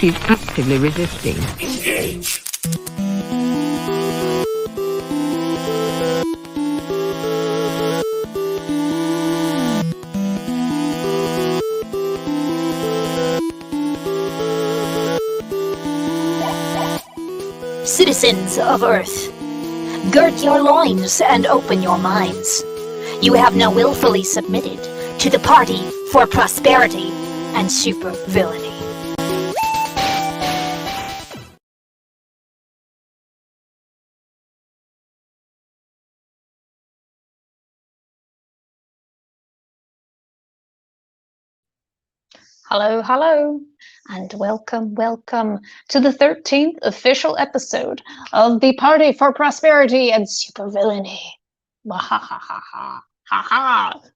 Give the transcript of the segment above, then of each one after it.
She's actively resisting. Engage. Citizens of Earth, gird your loins and open your minds. You have now willfully submitted to the Party for Prosperity and Supervillainy. Hello, hello, and welcome to the 13th official episode of the Party for Prosperity and Supervillainy.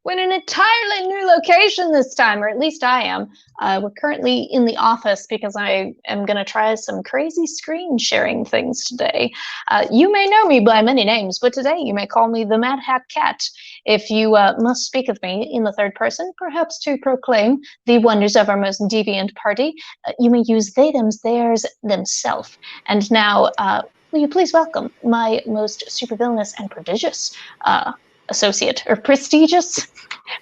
We're in an entirely new location this time, or at least I am. We're currently in the office because I am going to try some crazy screen sharing things today. You may know me by many names, but today you may call me the Mad Hat Cat. If you must speak of me in the third person, perhaps to proclaim the wonders of our most deviant party, you may use they, thems, theirs, themself. And now, will you please welcome my most supervillainous and prodigious associate, or prestigious,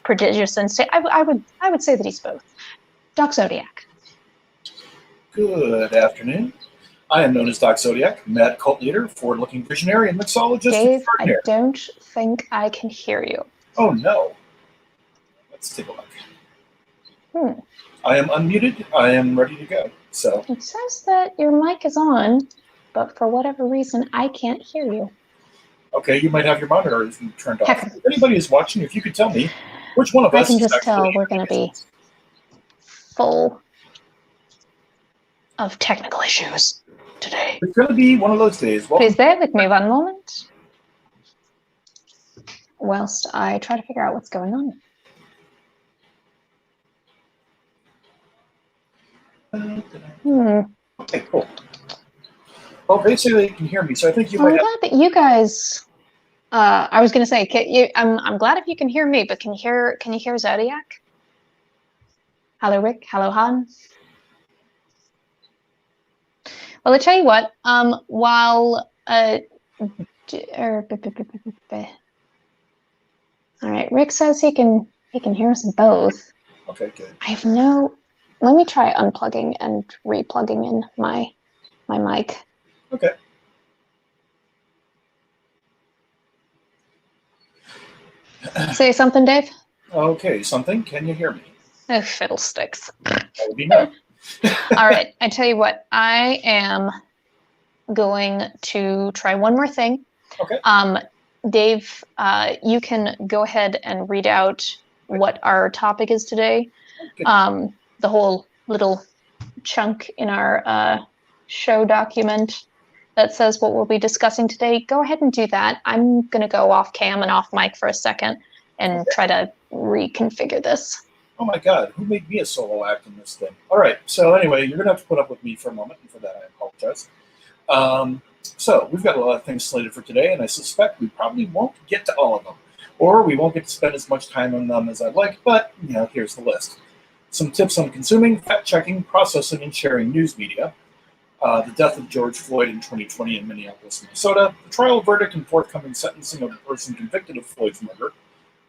prodigious, and say I would say that he's both. Doc Zodiac. Good afternoon. I am known as Doc Zodiac, mad cult leader, forward-looking visionary, and mixologist. Dave, I don't think I can hear you. Oh no. Let's take a look. I am unmuted. I am ready to go. So It says that your mic is on, but for whatever reason, I can't hear you. okay, you might have your monitor turned off. Heck. If anybody is watching, if you could tell me which one of I us can is just tell actually- we're going to be full of technical issues today. It's going to be one of those days. Well, Please bear with me one moment whilst I try to figure out what's going on. okay, cool. Well, basically, you can hear me, so I think you I'm might have... glad that you guys. I was going to say, I'm glad if you can hear me, but can you hear Zodiac? Hello, Rick. Hello, Han. Well, I tell you what. While all right, Rick says he can hear us both. Okay, good. I have no. Let me try unplugging and replugging in my mic. Okay. Say something, Dave. Okay, something. Can you hear me? Oh, fiddlesticks. That would be no. All right, I tell you what, I am going to try one more thing. Okay. Dave, you can go ahead and read out what our topic is today. Good. The whole little chunk in our show document that says what we'll be discussing today. Go ahead and do that. I'm going to go off cam and off mic for a second and try to reconfigure this. Oh my God, who made me a solo act in this thing? All right, so anyway, you're going to have to put up with me for a moment, and for that I apologize. So we've got a lot of things slated for today, and I suspect we probably won't get to all of them, or we won't get to spend as much time on them as I'd like, but, you know, here's the list. Some tips on consuming, fact-checking, processing, and sharing news media. The death of George Floyd in 2020 in Minneapolis, Minnesota. The trial verdict and forthcoming sentencing of the person convicted of Floyd's murder.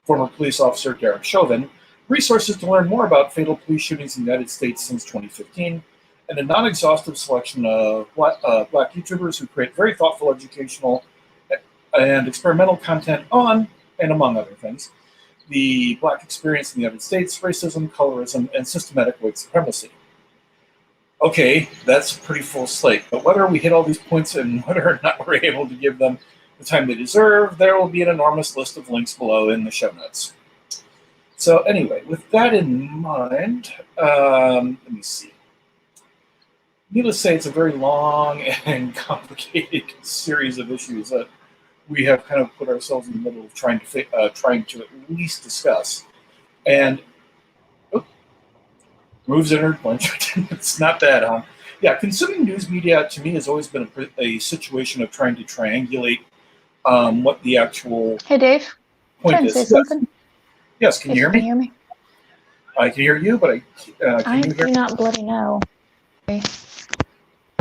Former police officer Derek Chauvin. Resources to learn more about fatal police shootings in the United States since 2015, and a non-exhaustive selection of black YouTubers who create very thoughtful, educational, and experimental content on, and among other things, the Black experience in the United States, racism, colorism, and systematic white supremacy. Okay, that's a pretty full slate, but whether we hit all these points and whether or not we're able to give them the time they deserve, there will be an enormous list of links below in the show notes. So anyway, with that in mind, let me see. Needless to say, it's a very long and complicated series of issues that we have kind of put ourselves in the middle of trying to at least discuss. And moves entered lunch. It's not bad, huh? Yeah, consuming news media to me has always been a situation of trying to triangulate what the actual Hey, Dave. point Trying to is. say something. Yes, can you hear Can me? you hear me? I can hear you, but I can you hear do not bloody know.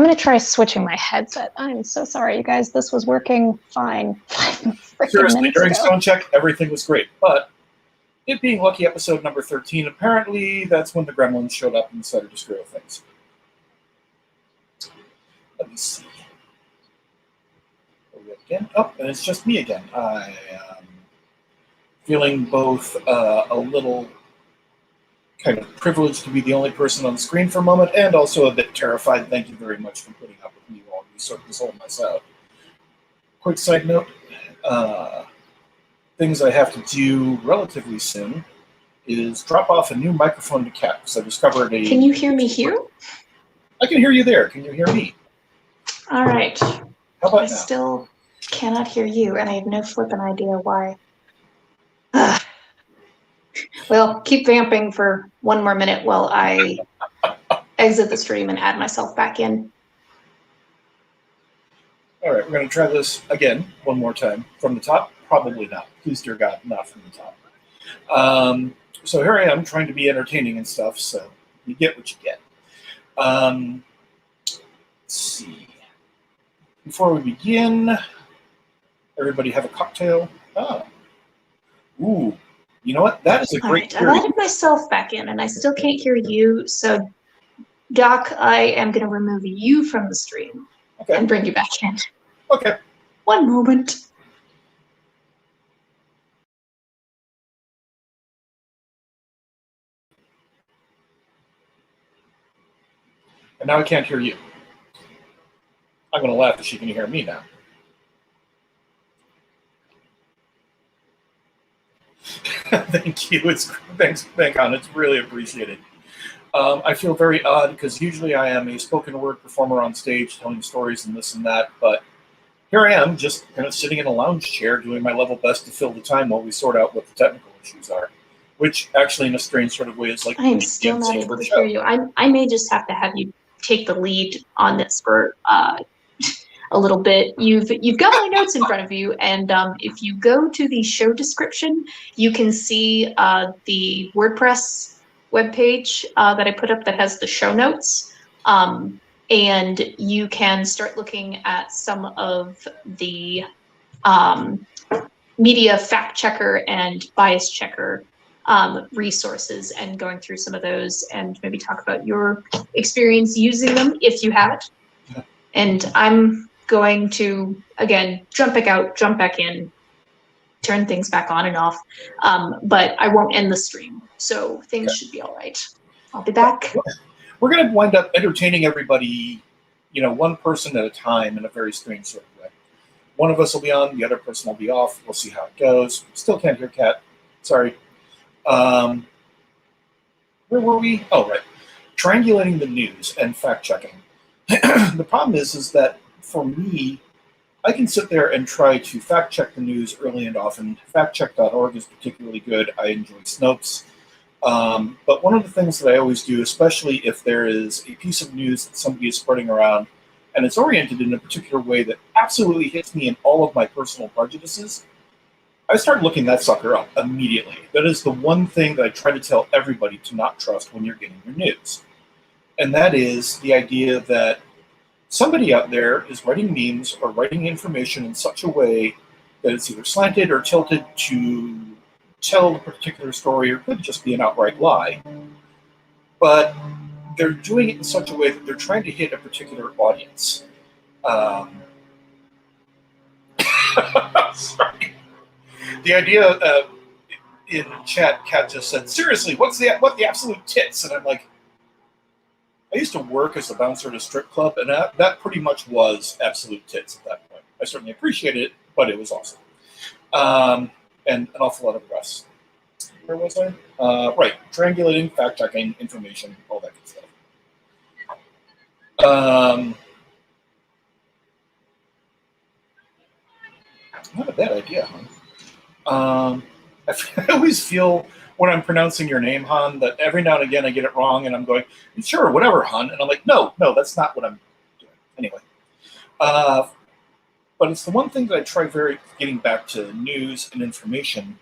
I'm going to try switching my headset. I'm so sorry, you guys. This was working fine 5 freaking Seriously, minutes during ago. sound check, everything was great. But it being lucky episode number 13, apparently that's when the gremlins showed up and decided to screw up things. Let me see. Again. Oh, and it's just me again. I am feeling both a little kind of privileged to be the only person on the screen for a moment, and also a bit terrified. Thank you very much for putting up with me while we sort this whole mess out. Quick side note, things I have to do relatively soon is drop off a new microphone to Kat, because I discovered a... Can you hear me here? I can hear you there. Can you hear me? All right. How about I now? still cannot hear you, and I have no flippin' idea why. Well, keep vamping for one more minute while I exit the stream and add myself back in. All right, we're going to try this again one more time. From the top? Probably not. Please, dear God, not from the top. So here I am trying to be entertaining and stuff, so you get what you get. Let's see. Before we begin, everybody have a cocktail. Ah. Ooh. You know what? That is a All great right, I've added myself back in, and I still can't hear you, so Doc, I am going to remove you from the stream and bring you back in. Okay. One moment. And now I can't hear you. I'm going to laugh if she can hear me now. Thank you. Thanks, Con. It's really appreciated. I feel very odd because usually I am a spoken word performer on stage telling stories and this and that, but here I am just kind of sitting in a lounge chair doing my level best to fill the time while we sort out what the technical issues are, which actually in a strange sort of way is like... I am still not able to hear you. I may just have to have you take the lead on this for a little bit. You've got my notes in front of you, and if you go to the show description, you can see the WordPress webpage that I put up that has the show notes, and you can start looking at some of the media fact checker and bias checker resources, and going through some of those and maybe talk about your experience using them if you have it. Yeah. And I'm going to, again, jump back out, jump back in, turn things back on and off, but I won't end the stream, so things should be all right. I'll be back. We're going to wind up entertaining everybody, one person at a time in a very strange sort of way. One of us will be on, the other person will be off. We'll see how it goes. Still can't hear Kat. Sorry. Where were we? Oh, right. Triangulating the news and fact-checking. The problem is that for me, I can sit there and try to fact-check the news early and often. Factcheck.org is particularly good. I enjoy Snopes. But one of the things that I always do, especially if there is a piece of news that somebody is spreading around and it's oriented in a particular way that absolutely hits me in all of my personal prejudices, I start looking that sucker up immediately. That is the one thing that I try to tell everybody to not trust when you're getting your news. And that is the idea that somebody out there is writing memes or writing information in such a way that it's either slanted or tilted to tell a particular story, or could just be an outright lie. But they're doing it in such a way that they're trying to hit a particular audience. Sorry. The idea in chat, Kat just said, seriously, what the absolute tits? And I'm like, I used to work as a bouncer at a strip club, and that pretty much was absolute tits at that point. I certainly appreciated it, but it was awesome. And an awful lot of press. Where was I? Right, triangulating, fact-checking, information, all that good stuff. Not a bad idea, Han. I always feel when I'm pronouncing your name, Han, that every now and again I get it wrong, and I'm going, sure, whatever, Han. And I'm like, no, that's not what I'm doing. Anyway. But it's the one thing that I try getting back to news and information,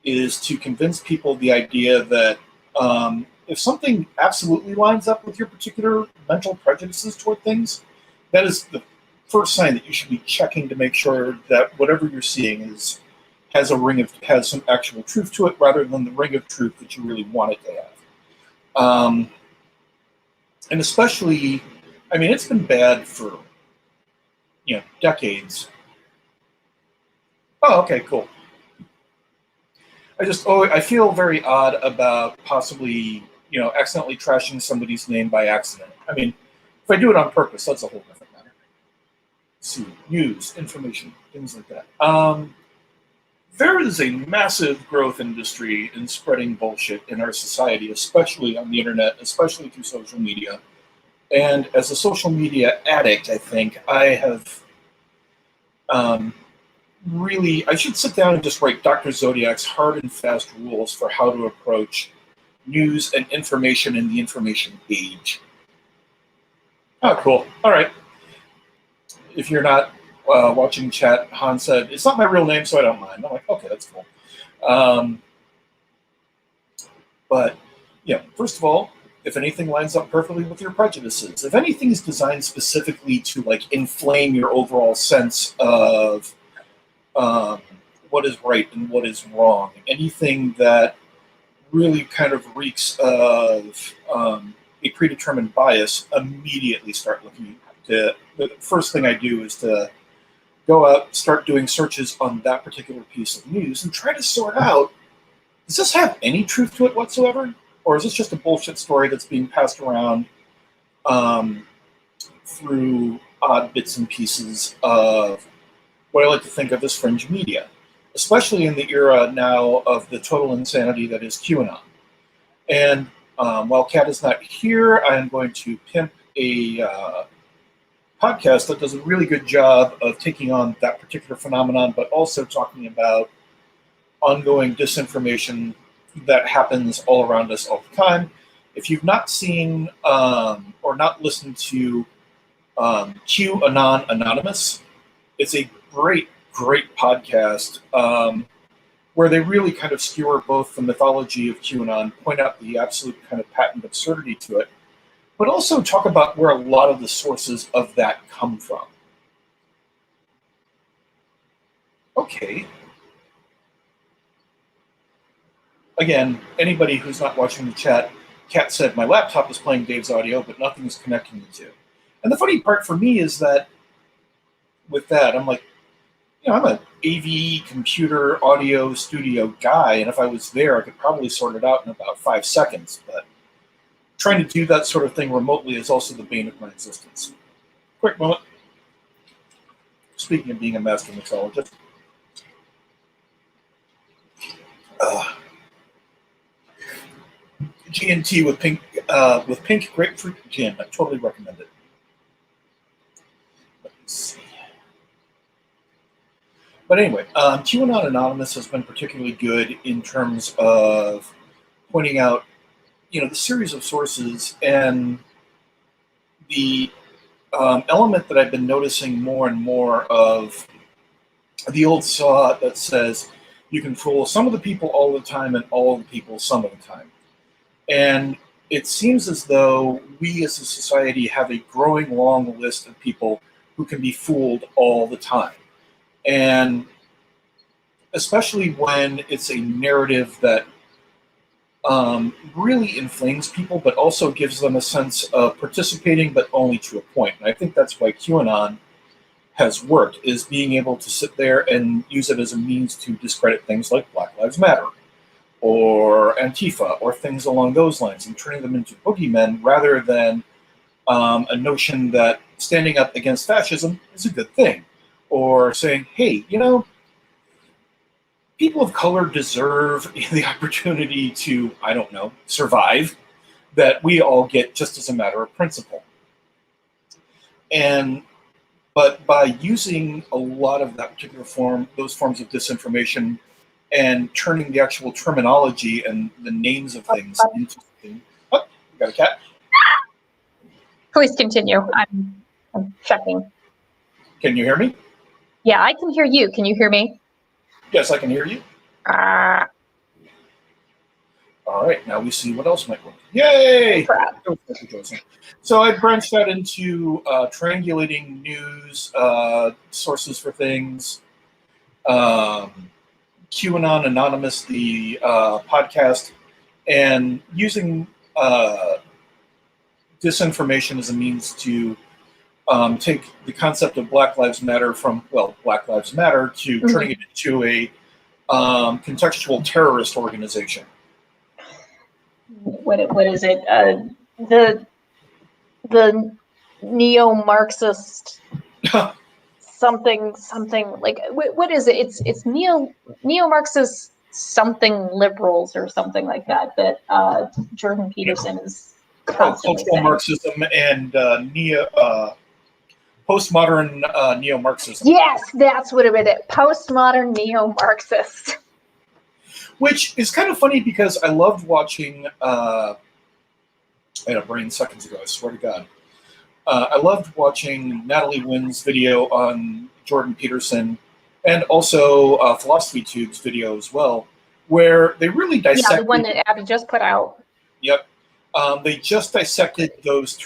is to convince people the idea that if something absolutely lines up with your particular mental prejudices toward things, that is the first sign that you should be checking to make sure that whatever you're seeing has some actual truth to it, rather than the ring of truth that you really want it to have. And especially, I mean, it's been bad for decades. Oh, okay, cool. I feel very odd about possibly accidentally trashing somebody's name by accident. I mean, if I do it on purpose, that's a whole different matter. Let's see, news, information, things like that. There is a massive growth industry in spreading bullshit in our society, especially on the internet, especially through social media. And as a social media addict, I think I have I should sit down and just write Dr. Zodiac's hard and fast rules for how to approach news and information in the information age. Oh, cool. All right. If you're not watching chat, Han said, it's not my real name, so I don't mind. I'm like, okay, that's cool. But, first of all, if anything lines up perfectly with your prejudices, if anything is designed specifically to inflame your overall sense of what is right and what is wrong, anything that really kind of reeks of a predetermined bias, immediately start looking to. The first thing I do is to go out, start doing searches on that particular piece of news and try to sort out, does this have any truth to it whatsoever? Or is this just a bullshit story that's being passed around through odd bits and pieces of what I like to think of as fringe media, especially in the era now of the total insanity that is QAnon. And while Kat is not here, I am going to pimp a podcast that does a really good job of taking on that particular phenomenon, but also talking about ongoing disinformation that happens all around us all the time. If you've not seen or not listened to QAnon Anonymous, it's a great podcast where they really kind of skewer both the mythology of QAnon, point out the absolute kind of patent absurdity to it, but also talk about where a lot of the sources of that come from. Okay. Again, anybody who's not watching the chat, Kat said, my laptop is playing Dave's audio, but nothing is connecting the two. And the funny part for me is that with that, I'm like, I'm an AV computer audio studio guy, and if I was there, I could probably sort it out in about 5 seconds. But trying to do that sort of thing remotely is also the bane of my existence. Quick moment. Speaking of being a master mixologist. G&T with pink grapefruit gin. I totally recommend it. Let's see. But anyway, QAnon Anonymous has been particularly good in terms of pointing out, the series of sources and the element that I've been noticing more and more of the old saw that says you can fool some of the people all the time and all of the people some of the time. And it seems as though we as a society have a growing long list of people who can be fooled all the time. And especially when it's a narrative that really inflames people, but also gives them a sense of participating, but only to a point. And I think that's why QAnon has worked, is being able to sit there and use it as a means to discredit things like Black Lives Matter or Antifa or things along those lines, and turning them into boogeymen rather than a notion that standing up against fascism is a good thing, or saying, hey, people of color deserve the opportunity to, I don't know, survive, that we all get just as a matter of principle. But by using a lot of that particular those forms of disinformation, and turning the actual terminology and the names of things into something. Oh, you got a cat? Please continue. I'm checking. Can you hear me? Yeah, I can hear you. Can you hear me? Yes, I can hear you. All right, now we see what else might work. Yay! Crap. So I branched out into triangulating news sources for things. QAnon Anonymous, the podcast, and using disinformation as a means to take the concept of Black Lives Matter from, well, Black Lives Matter to turning it into a contextual terrorist organization. What is it? The neo-Marxist something like what is it? It's neo-Marxist something liberals or something like that Jordan Peterson is constantly Cultural saying. Marxism and postmodern neo-Marxism. Yes, that's what it is. Postmodern neo-Marxist. Which is kind of funny because I loved watching. I had a brain seconds ago. I swear to God. I loved watching Natalie Wynn's video on Jordan Peterson, and also Philosophy Tube's video as well, where they really dissected. Yeah, the one that Abby just put out. Yep, they just dissected those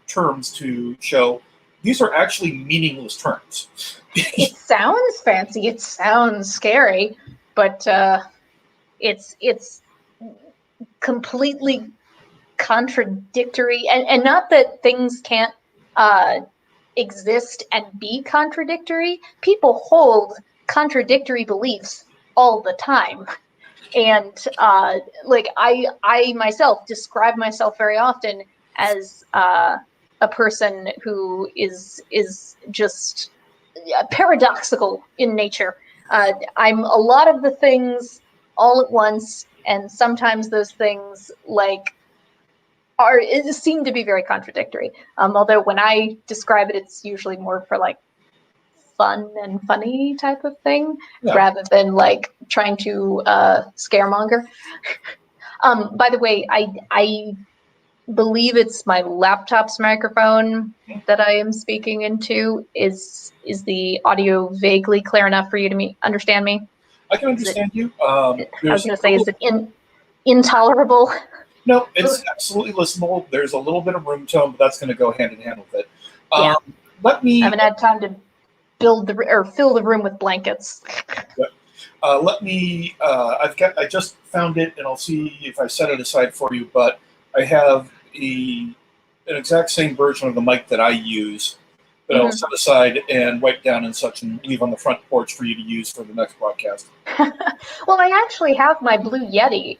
terms to show these are actually meaningless terms. It sounds fancy. It sounds scary, but it's completely contradictory, and not that things can't exist and be contradictory. People hold contradictory beliefs all the time, and like I myself describe myself very often as a person who is just paradoxical in nature. I'm a lot of the things all at once, and sometimes those things seem to be very contradictory. Although when I describe it, it's usually more for like fun and funny type of thing, rather than like trying to scaremonger. By the way, I believe it's my laptop's microphone that I am speaking into. Is the audio vaguely clear enough for you to understand me? I can understand you. I was going to say, is it intolerable? No, it's absolutely listenable. There's a little bit of room tone, but that's going to go hand in hand with it. Yeah. Let me. I haven't had time to fill the room with blankets. Let me. I just found it, and I'll see if I set it aside for you. But I have an exact same version of the mic that I use that I'll set aside and wipe down and such, and leave on the front porch for you to use for the next broadcast. Well, I actually have my Blue Yeti.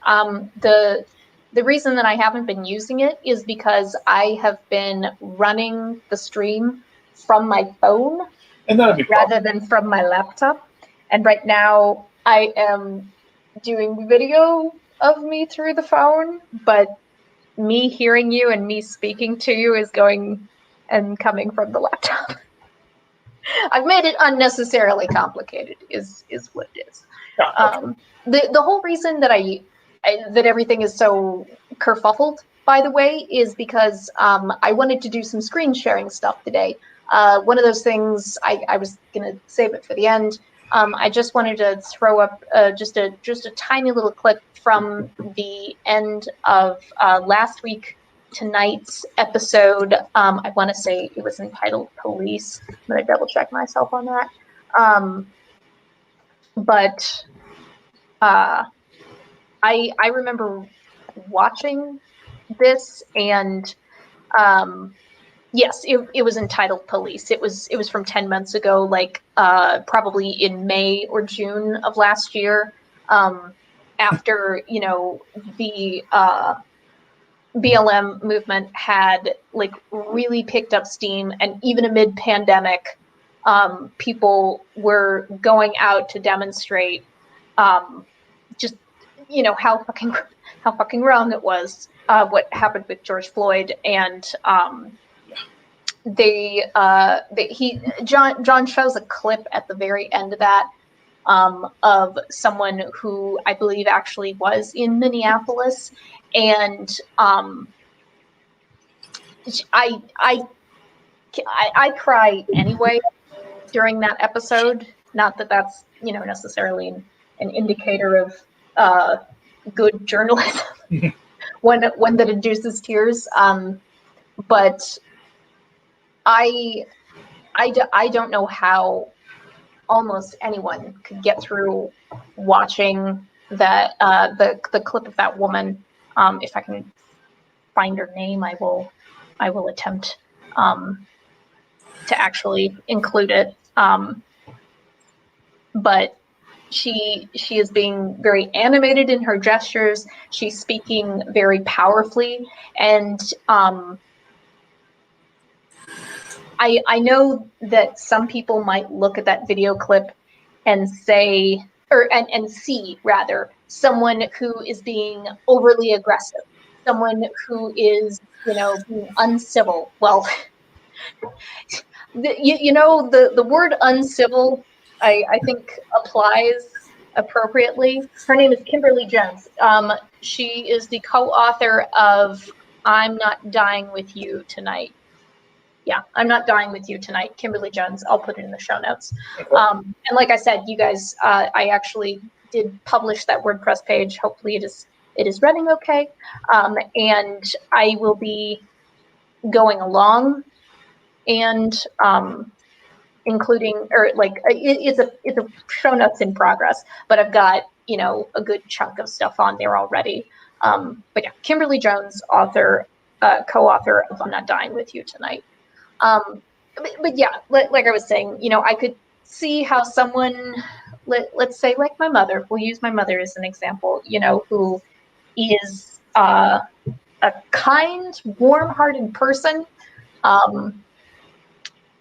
The reason that I haven't been using it is because I have been running the stream from my phone rather than from my laptop. And right now I am doing video of me through the phone, but me hearing you and me speaking to you is going and coming from the laptop. I've made it unnecessarily complicated is what it is. The whole reason that that everything is so kerfuffled, by the way, is because I wanted to do some screen sharing stuff today. One of those things, I was going to save it for the end. I just wanted to throw up just a tiny little clip from the end of last week tonight's episode. I want to say it was entitled Police. I'm going to double check myself on that. But I remember watching this, and yes, it was entitled Police. It was from 10 months ago, like probably in May or June of last year, after the BLM movement had like really picked up steam, and even amid pandemic, people were going out to demonstrate just how fucking wrong it was what happened with George Floyd, and John shows a clip at the very end of that of someone who I believe actually was in Minneapolis, and I cry anyway during that episode. Not that that's necessarily an indicator of good journalism, one that induces tears. But I don't know how almost anyone could get through watching that the clip of that woman. If I can find her name, I will attempt to actually include it. But she is being very animated in her gestures. She's speaking very powerfully, and I know that some people might look at that video clip and say, and see rather, someone who is being overly aggressive, someone who is, being uncivil. Well, the word uncivil, I think applies appropriately. Her name is Kimberly Jones. She is the co-author of "I'm Not Dying with You Tonight." Yeah, "I'm Not Dying with You Tonight," Kimberly Jones. I'll put it in the show notes. Okay. And like I said, you guys, I actually did publish that WordPress page. Hopefully it is running okay. And I will be going along and including, or like it's a show notes in progress, but I've got a good chunk of stuff on there already. But yeah, Kimberly Jones, author, co-author of "I'm Not Dying with You Tonight." But yeah, like I was saying, I could see how someone, let's say like my mother, we'll use my mother as an example, who is a kind, warm-hearted person.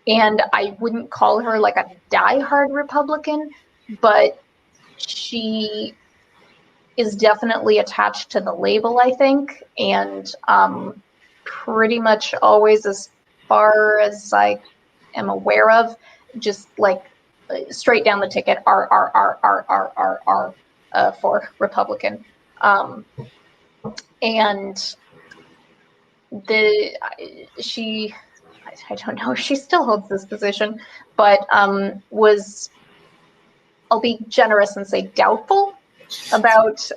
And I wouldn't call her like a diehard Republican, but she is definitely attached to the label, I think, and pretty much always, as far as I am aware of, just like straight down the ticket, R for Republican. And I don't know if she still holds this position, but was, I'll be generous and say doubtful about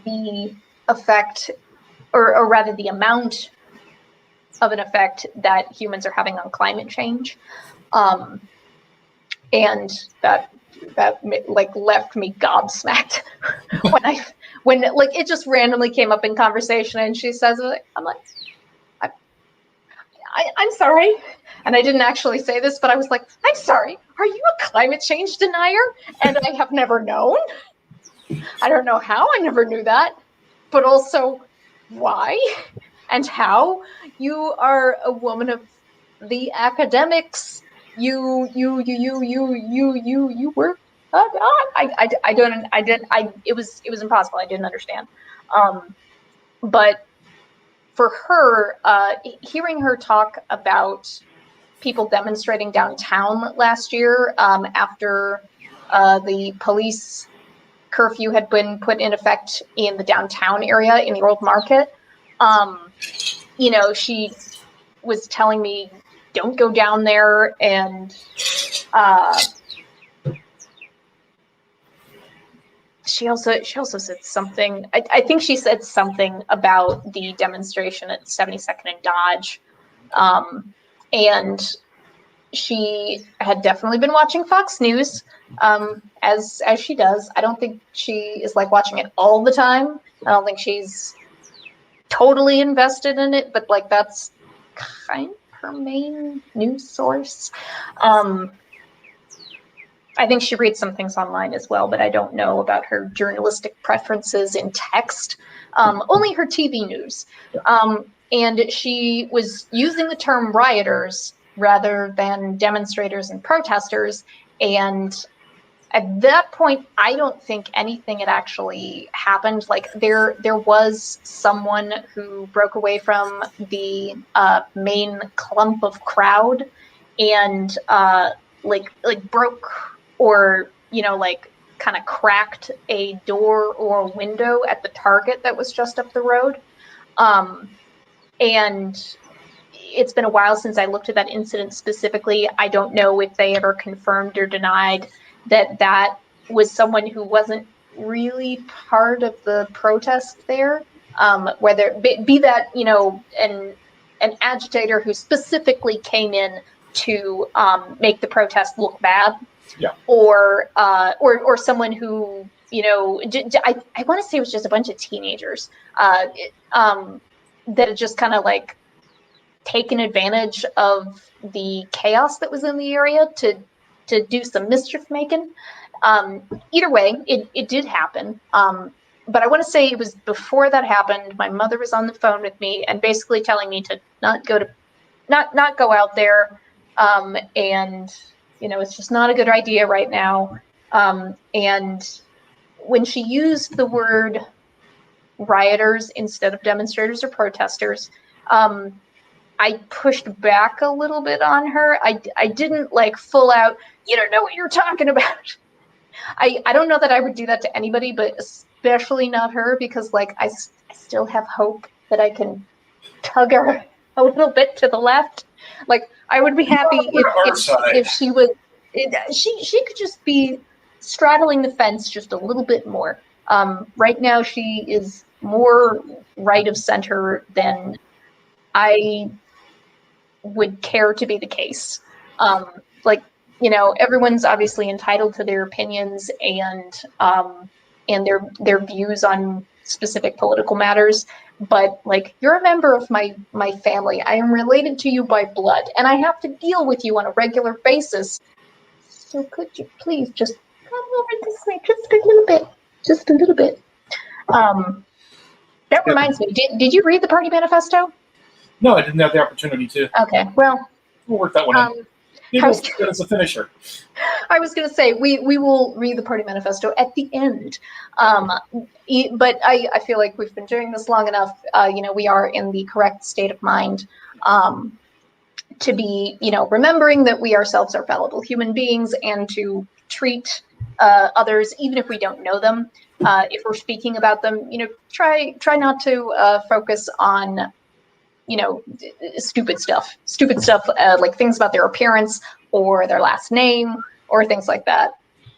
the effect, or rather the amount of an effect that humans are having on climate change. And that like left me gobsmacked when like it just randomly came up in conversation, and she says, I'm like, I'm sorry. And I didn't actually say this, but I was like, I'm sorry, are you a climate change denier? And I have never known. I don't know how, I never knew that. But also, why and how? You are a woman of the academics. You were. It was impossible. I didn't understand. But for her, hearing her talk about people demonstrating downtown last year she the police curfew had been put in effect in the downtown area in the old market, she was telling me, don't go down there, and she also said something. I think she said something about the demonstration at 72nd and Dodge, and she had definitely been watching Fox News, as she does. I don't think she is like watching it all the time. I don't think she's totally invested in it, but like that's kind of her main news source. I think she reads some things online as well, but I don't know about her journalistic preferences in text. Only her TV news. And she was using the term rioters rather than demonstrators and protesters. And at that point, I don't think anything had actually happened. Like there was someone who broke away from the main clump of crowd and like broke, or kind of cracked a door or a window at the Target that was just up the road. And it's been a while since I looked at that incident specifically. I don't know if they ever confirmed or denied that was someone who wasn't really part of the protest there. Whether be that, you know, an agitator who specifically came in to make the protest look bad, Yeah. or someone who, you know, I want to say it was just a bunch of teenagers that had just kind of like taken advantage of the chaos that was in the area to do some mischief making. Either way, it did happen. But I want to say it was before that happened. My mother was on the phone with me and basically telling me to not go out there, and you know, it's just not a good idea right now. And when she used the word rioters instead of demonstrators or protesters, I pushed back a little bit on her. I didn't like full out, you don't know what you're talking about. I don't know that I would do that to anybody, but especially not her, because like I still have hope that I can tug her a little bit to the left. Like I would be happy if she would, she could just be straddling the fence just a little bit more. Right now she is more right of center than I would care to be the case. Like, you know, everyone's obviously entitled to their opinions and their views on specific political matters. But like, you're a member of my family. I am related to you by blood, and I have to deal with you on a regular basis. So could you please just come over this way just a little bit, just a little bit. That reminds me. Did you read the party manifesto? No, I didn't have the opportunity to. Okay, well, we'll work that one out. Maybe we'll get as a finisher. I was going to say we will read the party manifesto at the end, but I feel like we've been doing this long enough. You know, we are in the correct state of mind to be, you know, remembering that we ourselves are fallible human beings, and to treat others, even if we don't know them. If we're speaking about them, you know, try not to focus on, you know, stupid stuff, like things about their appearance or their last name or things like that,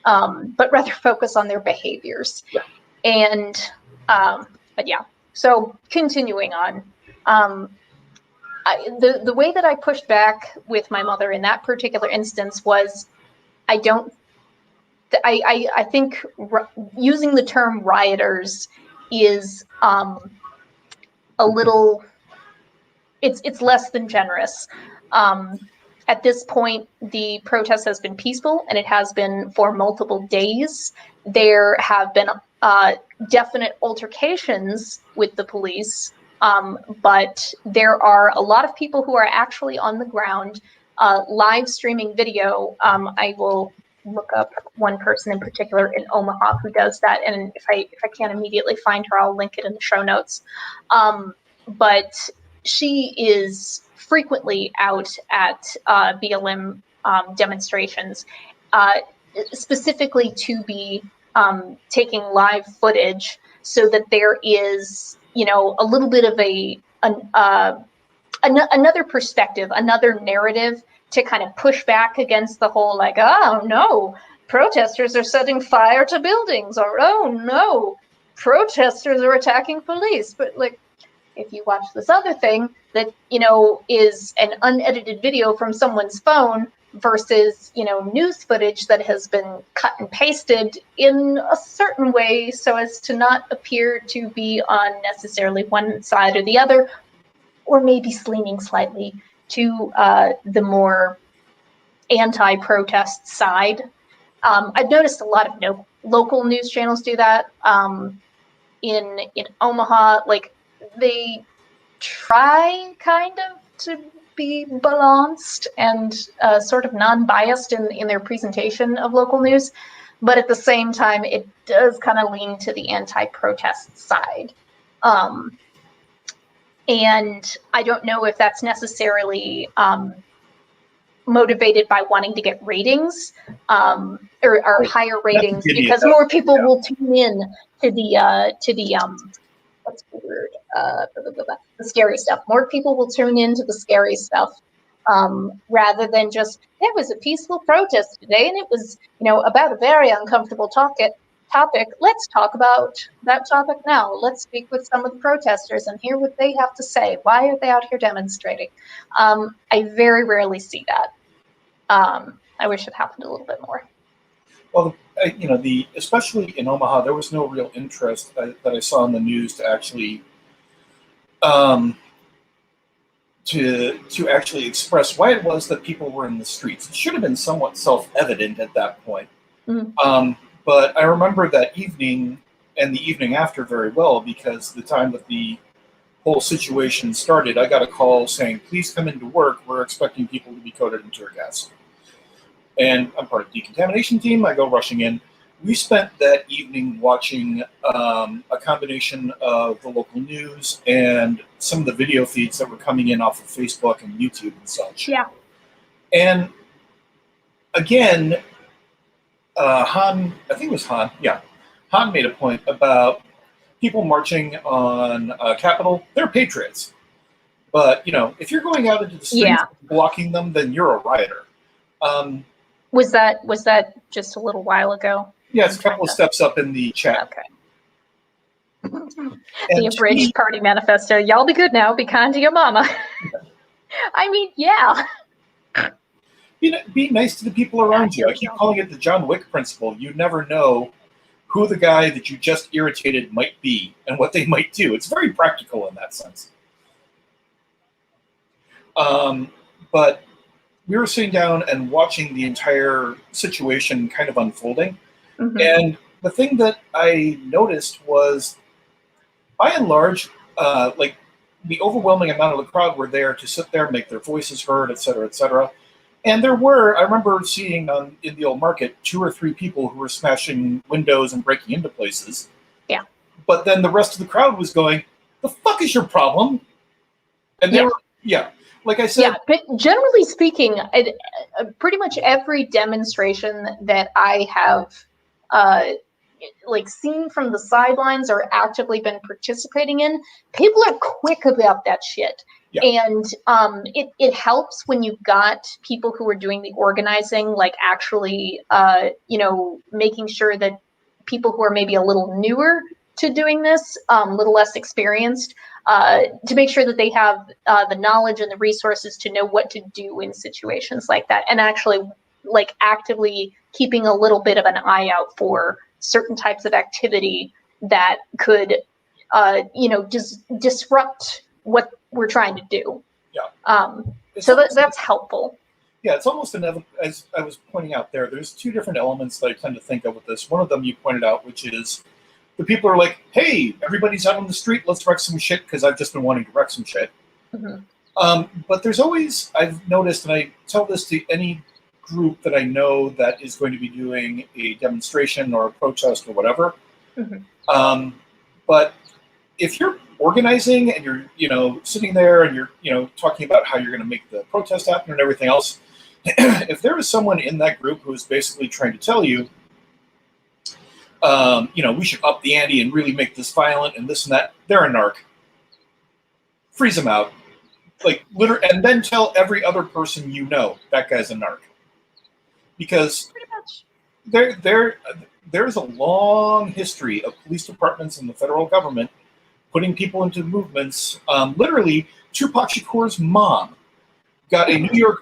but rather focus on their behaviors. Yeah. And but yeah, so continuing on, the way that I pushed back with my mother in that particular instance was, I think using the term rioters is a little, it's less than generous. At this point, the protest has been peaceful, and it has been for multiple days. There have been definite altercations with the police, but there are a lot of people who are actually on the ground live streaming video. I will look up one person in particular in Omaha who does that, and if I can't immediately find her, I'll link it in the show notes. But she is frequently out at BLM demonstrations, specifically to be taking live footage, so that there is, you know, a little bit of another perspective, another narrative to kind of push back against the whole, like, oh no, protesters are setting fire to buildings, or oh no, protesters are attacking police. But like, if you watch this other thing that, you know, is an unedited video from someone's phone versus, you know, news footage that has been cut and pasted in a certain way so as to not appear to be on necessarily one side or the other, or maybe leaning slightly to the more anti-protest side. I've noticed a lot of local news channels do that. In Omaha, like, they try kind of to be balanced and sort of non-biased in their presentation of local news, but at the same time, it does kind of lean to the anti-protest side. And I don't know if that's necessarily motivated by wanting to get ratings, or higher ratings, because more people will tune in to the what's the word? The scary stuff. More people will tune into the scary stuff, rather than just, there was a peaceful protest today, and it was, you know, about a very uncomfortable topic. topic, let's talk about that topic now. Let's speak with some of the protesters and hear what they have to say. Why are they out here demonstrating? I very rarely see that. I wish it happened a little bit more. Well, especially in Omaha, there was no real interest that I saw in the news to actually to actually express why it was that people were in the streets. It should have been somewhat self-evident at that point. Mm-hmm. But I remember that evening and the evening after very well, because the time that the whole situation started, I got a call saying, please come into work. We're expecting people to be coated in tear gas. And I'm part of the decontamination team. I go rushing in. We spent that evening watching a combination of the local news and some of the video feeds that were coming in off of Facebook and YouTube and such. Yeah. And again, Han, I think it was Han, yeah. Han made a point about people marching on Capitol. They're patriots. But, if you're going out into the streets blocking them, then you're a rioter. Was that just a little while ago? Yeah, it's a couple of steps up in the chat. Okay. The abridged party manifesto. Y'all be good now. Be kind to your mama. I mean, yeah. Be nice to the people around you. I keep calling it the John Wick principle. You never know who the guy that you just irritated might be and what they might do. It's very practical in that sense. But we were sitting down and watching the entire situation kind of unfolding. Mm-hmm. And the thing that I noticed was, by and large, like the overwhelming amount of the crowd were there to sit there, make their voices heard, et cetera, et cetera. And there were, I remember seeing in the old market, 2 or 3 people who were smashing windows and breaking into places. Yeah. But then the rest of the crowd was going, the fuck is your problem? And they were, like I said. Yeah, but generally speaking, pretty much every demonstration that I have seen from the sidelines or actively been participating in, people are quick about that shit. Yeah. And it helps when you've got people who are doing the organizing, like actually, making sure that people who are maybe a little newer to doing this, a little less experienced, to make sure that they have the knowledge and the resources to know what to do in situations like that, and actually actively keeping a little bit of an eye out for certain types of activity that could, disrupt what we're trying to do. Yeah. So that's helpful. Yeah, it's almost as I was pointing out there's 2 different elements that I tend to think of with this. One of them you pointed out, which is the people are like, hey, everybody's out on the street, let's wreck some shit, because I've just been wanting to wreck some shit. Mm-hmm. But there's always, I've noticed, and I tell this to any group that I know that is going to be doing a demonstration or a protest or whatever. Mm-hmm. But if you're organizing and you're, sitting there and you're, talking about how you're going to make the protest happen and everything else, if there is someone in that group who is basically trying to tell you, we should up the ante and really make this violent and this and that, they're a narc. Freeze them out. And then tell every other person that guy's a narc. Because there's a long history of police departments in the federal government putting people into movements. Literally, Tupac Shakur's mom got a New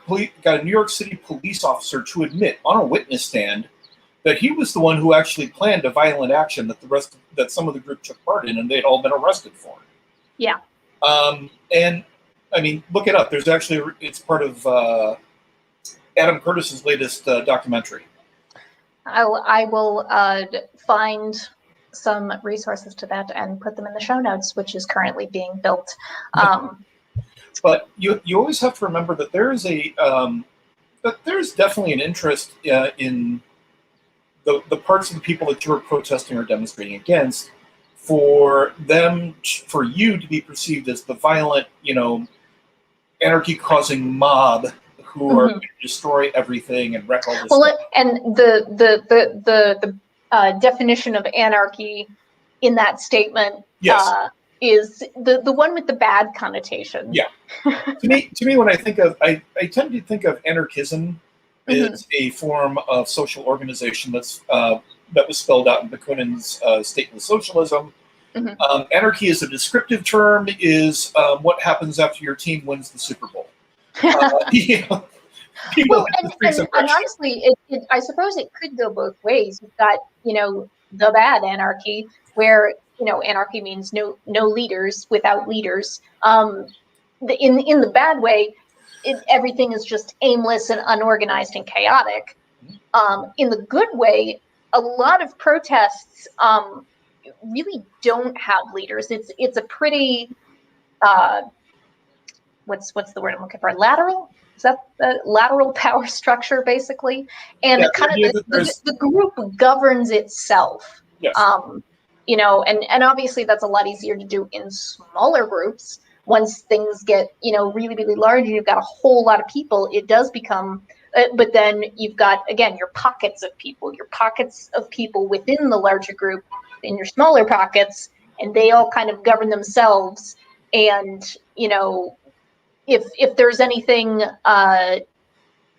York City police officer to admit on a witness stand that he was the one who actually planned a violent action that some of the group took part in, and they'd all been arrested for it. Yeah. And I mean, look it up. It's part of Adam Curtis's latest documentary. I will find some resources to that and put them in the show notes, which is currently being built. But you always have to remember that there's definitely an interest in the parts of the people that you're protesting or demonstrating against, for you to be perceived as the violent, anarchy-causing mob who are going to destroy everything and wreck all this. Well, and the definition of anarchy in that statement, is the one with the bad connotation. Yeah. to me, when I think of, I tend to think of anarchism as a form of social organization that's that was spelled out in Bakunin's Stateless Socialism. Mhm. Anarchy is a descriptive term, is what happens after your team wins the Super Bowl. Yeah. People Well, have this brief and impression. honestly, I suppose it could go both ways. You've got, the bad anarchy, where, anarchy means no leaders without leaders. In the bad way, everything is just aimless and unorganized and chaotic. In the good way, a lot of protests really don't have leaders. It's a pretty what's the word I'm looking for? Lateral? Is that the lateral power structure, basically? And Yeah, kind the idea of that there's- the group governs itself. Yes. And obviously that's a lot easier to do in smaller groups. Once things get, really, really large, and you've got a whole lot of people, it does become, but then you've got, again, your pockets of people within the larger group in your smaller pockets, and they all kind of govern themselves. And, if there's anything,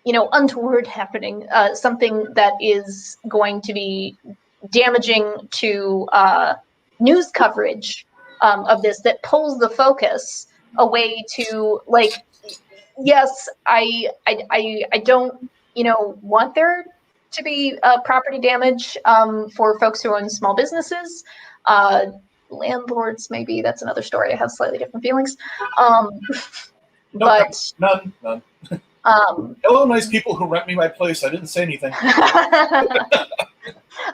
untoward happening, something that is going to be damaging to news coverage of this, that pulls the focus away to, like, yes, I don't want there to be property damage for folks who own small businesses. Landlords, maybe that's another story. I have slightly different feelings. No, But none. Hello, nice people who rent me my place. I didn't say anything.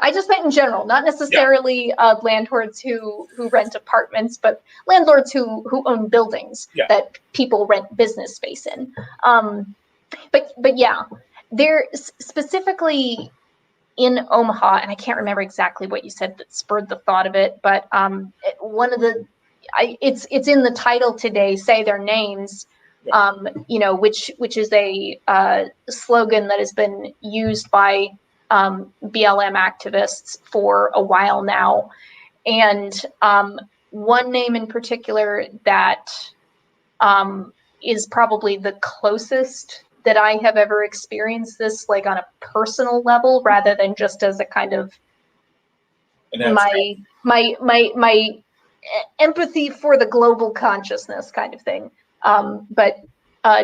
I just meant in general, not necessarily landlords who rent apartments, but landlords who own buildings that people rent business space in. But yeah, there specifically in Omaha, and I can't remember exactly what you said that spurred the thought of it, but one of the, it's in the title today, Say Their Names. Which is a slogan that has been used by BLM activists for a while now. And one name in particular that is probably the closest that I have ever experienced this, like on a personal level, rather than just as a kind of my empathy for the global consciousness kind of thing. But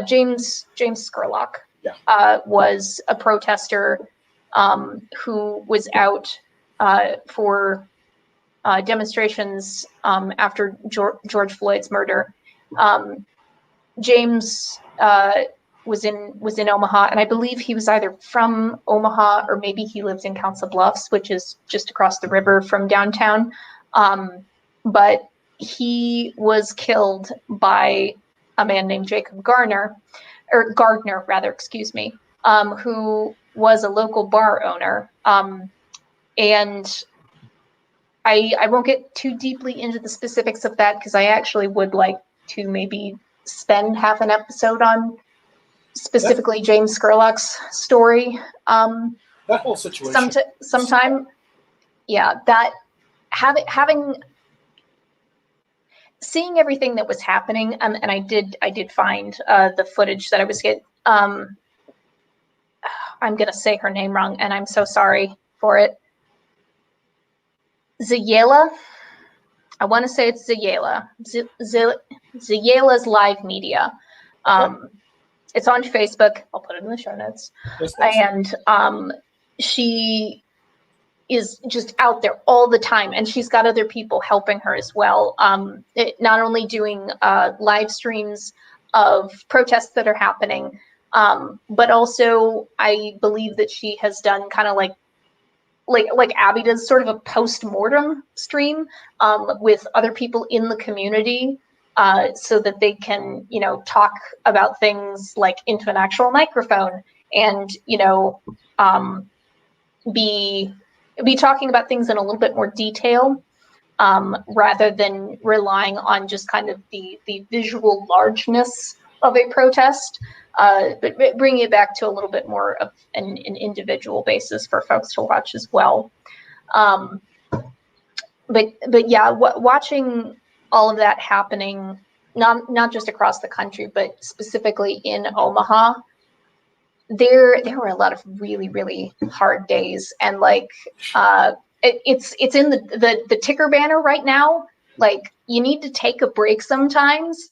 James Scurlock was a protester who was out for demonstrations after George Floyd's murder. James was in Omaha, and I believe he was either from Omaha or maybe he lived in Council Bluffs, which is just across the river from downtown. But he was killed by a man named Jacob Gardner, who was a local bar owner. And I won't get too deeply into the specifics of that, because I actually would like to maybe spend half an episode on specifically James Scurlock's story. That whole situation. Sometime, that seeing everything that was happening, and I did find the footage that I was getting. I'm gonna say her name wrong, and I'm so sorry for it. Zayela. I want to say it's Zayela. Zayela's Live Media. It's on Facebook. I'll put it in the show notes. And she is just out there all the time, and she's got other people helping her as well. Not only doing live streams of protests that are happening, but also I believe that she has done kind of like Abby does, sort of a post-mortem stream with other people in the community, so that they can, talk about things like into an actual microphone, and be talking about things in a little bit more detail, rather than relying on just kind of the visual largeness of a protest, but bringing it back to a little bit more of an individual basis for folks to watch as well. But yeah, watching all of that happening, not just across the country, but specifically in Omaha, there were a lot of really, really hard days, and like it's in the ticker banner right now. Like, you need to take a break sometimes,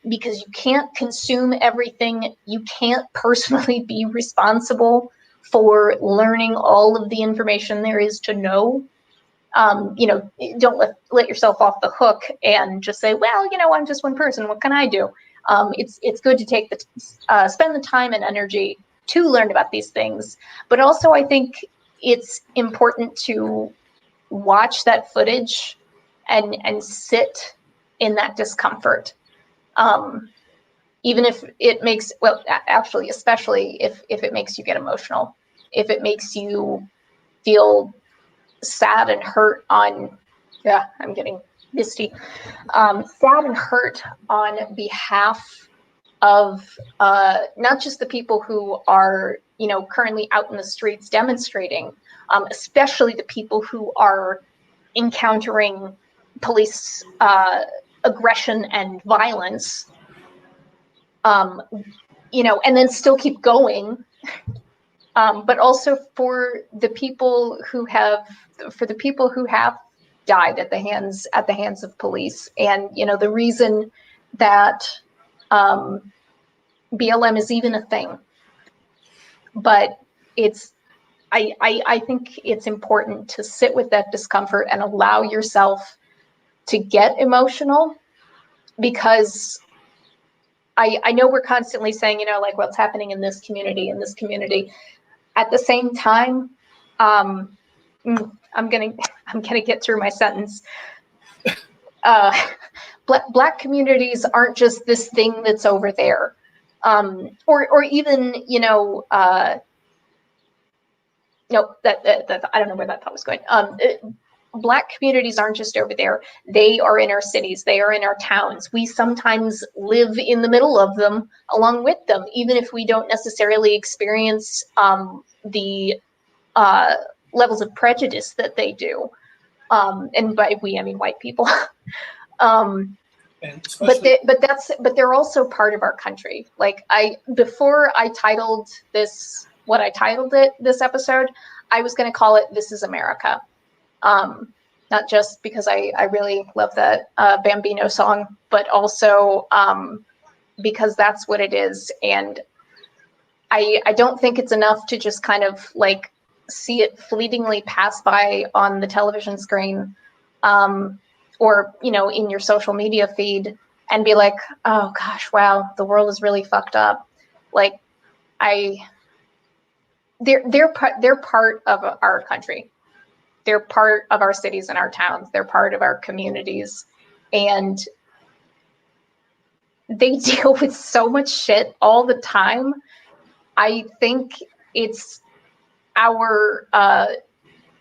because you can't consume everything. You can't personally be responsible for learning all of the information there is to know. You know, don't let yourself off the hook and just say, well, you know, I'm just one person. What can I do? It's good to take spend the time and energy to learn about these things. But also, I think it's important to watch that footage and sit in that discomfort. Even if it makes, well, actually, especially if it makes you get emotional, if it makes you feel sad and hurt on, yeah, I'm getting misty, sad and hurt on behalf of not just the people who are, you know, currently out in the streets demonstrating, especially the people who are encountering police aggression and violence, you know, and then still keep going. But also for the people who have died at the hands of police. And, you know, the reason that BLM is even a thing. But I think it's important to sit with that discomfort and allow yourself to get emotional, because I know we're constantly saying, you know, like, what's happening in this community, At the same time, I'm gonna get through my sentence. Black communities aren't just this thing that's over there, or even, you know, no, that I don't know where that thought was going. Black communities aren't just over there. They are in our cities. They are in our towns. We sometimes live in the middle of them, along with them, even if we don't necessarily experience the levels of prejudice that they do. And by we, I mean white people. But they're also part of our country. Like, before I titled this what I titled this episode, I was going to call it "This Is America." Not just because I really love that Bambino song, but also because that's what it is. And I don't think it's enough to just kind of like see it fleetingly pass by on the television screen, or, you know, in your social media feed and be like, oh gosh, wow, the world is really fucked up. Like, they're part of our country. They're part of our cities and our towns. They're part of our communities. And they deal with so much shit all the time. I think it's our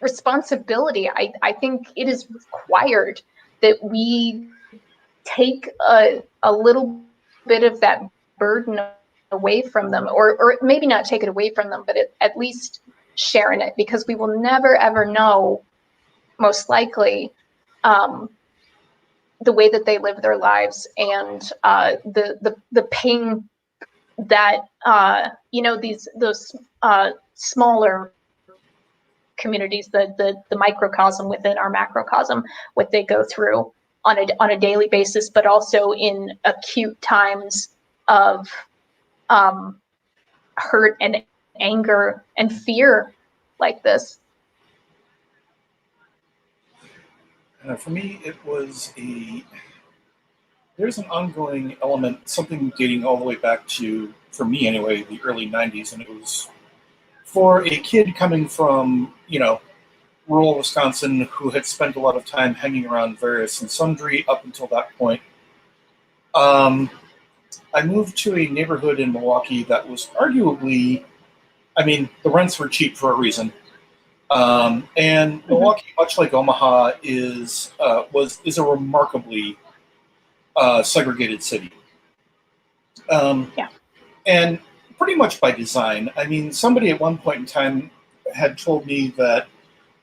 responsibility. I think it is required that we take a little bit of that burden away from them, or maybe not take it away from them, but at least share in it, because we will never ever know, most likely, the way that they live their lives, and the pain that you know, those smaller communities, the microcosm within our macrocosm, what they go through on a daily basis, but also in acute times of hurt and anger and fear like this. For me, it was there's an ongoing element, something dating all the way back to, for me anyway, the early 90s, and it was for a kid coming from, you know, rural Wisconsin who had spent a lot of time hanging around various and sundry up until that point. I moved to a neighborhood in Milwaukee that was arguably, I mean, the rents were cheap for a reason. And Milwaukee, much like Omaha, is a remarkably segregated city. Yeah. And pretty much by design. I mean, somebody at one point in time had told me that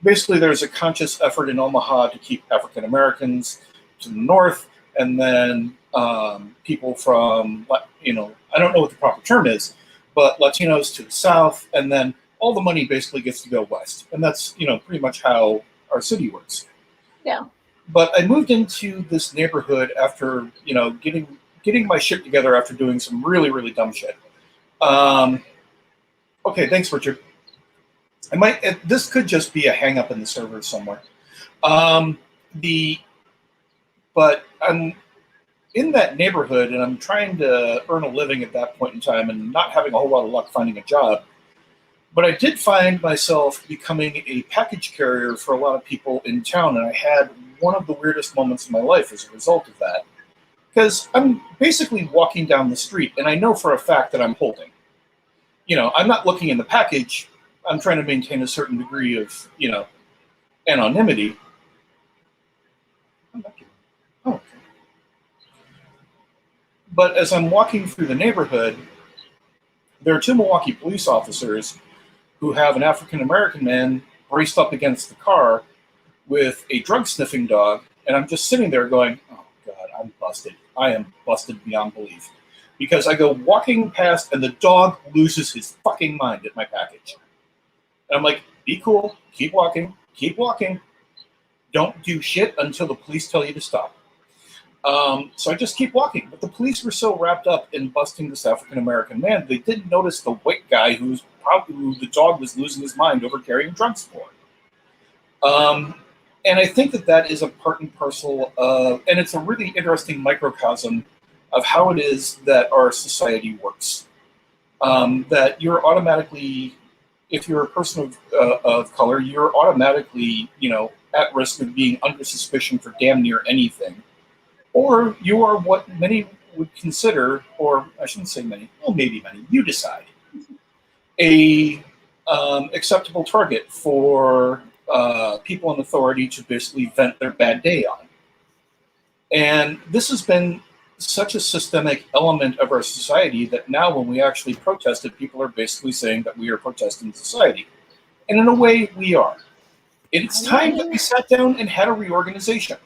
basically there's a conscious effort in Omaha to keep African Americans to the north, and then people from, you know, I don't know what the proper term is, but Latinos to the south, and then all the money basically gets to go west. And that's, pretty much how our city works. Yeah. But I moved into this neighborhood after, getting my shit together after doing some really, really dumb shit. Okay, thanks, Richard. This could just be a hang up in the server somewhere. But I'm in that neighborhood and I'm trying to earn a living at that point in time and not having a whole lot of luck finding a job. But I did find myself becoming a package carrier for a lot of people in town, and I had one of the weirdest moments of my life as a result of that. Because I'm basically walking down the street, and I know for a fact that I'm holding. I'm not looking in the package. I'm trying to maintain a certain degree of, anonymity. Oh, okay. But as I'm walking through the neighborhood, there are two Milwaukee police officers who have an African-American man braced up against the car with a drug-sniffing dog, and I'm just sitting there going, oh, God, I'm busted. I am busted beyond belief. Because I go walking past, and the dog loses his fucking mind at my package. And I'm like, be cool, keep walking, don't do shit until the police tell you to stop. So I just keep walking. But the police were so wrapped up in busting this African-American man, they didn't notice the white guy who the dog was losing his mind over carrying drugs for. And I think that is a part and parcel of, and it's a really interesting microcosm of how it is that our society works. That you're automatically, if you're a person of color, you're automatically, at risk of being under suspicion for damn near anything. Or you are what many would consider, or I shouldn't say many, well, maybe many, you decide, a acceptable target for people in authority to basically vent their bad day on. And this has been such a systemic element of our society that now when we actually protested, people are basically saying that we are protesting society. And in a way, we are. It's time that we sat down and had a reorganization.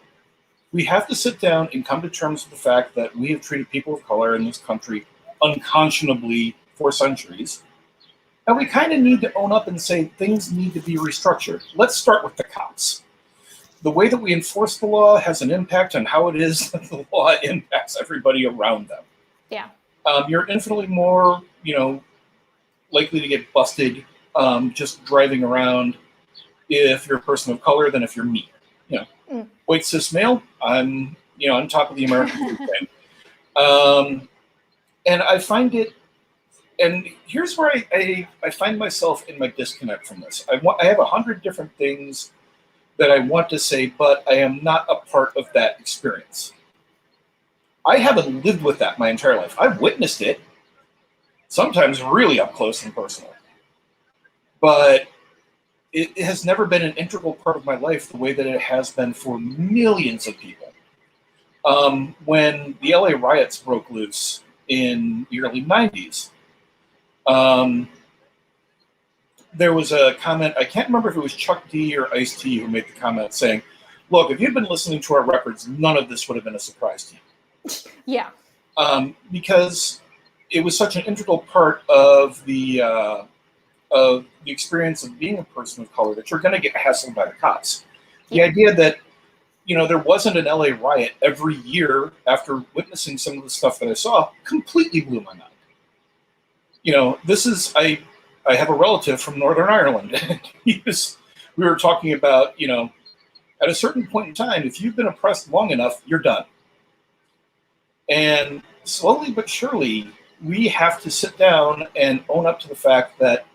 We have to sit down and come to terms with the fact that we have treated people of color in this country unconscionably for centuries. And we kind of need to own up and say things need to be restructured. Let's start with the cops. The way that we enforce the law has an impact on how it is that the law impacts everybody around them. Yeah. You're infinitely more, likely to get busted just driving around if you're a person of color than if you're me. White cis male, I'm on top of the American food chain. And I find it, and here's where I find myself in my disconnect from this. I have 100 different things that I want to say, but I am not a part of that experience. I haven't lived with that my entire life. I've witnessed it, sometimes really up close and personal. But it has never been an integral part of my life the way that it has been for millions of people. When the LA riots broke loose in the early 90s, there was a comment, I can't remember if it was Chuck D or Ice-T who made the comment saying, look, if you'd been listening to our records, none of this would have been a surprise to you. Yeah. Because it was such an integral part of the experience of being a person of color that you're going to get hassled by the cops. The idea that, there wasn't an LA riot every year after witnessing some of the stuff that I saw completely blew my mind. I have a relative from Northern Ireland. We were talking about, at a certain point in time, if you've been oppressed long enough, you're done. And slowly but surely, we have to sit down and own up to the fact that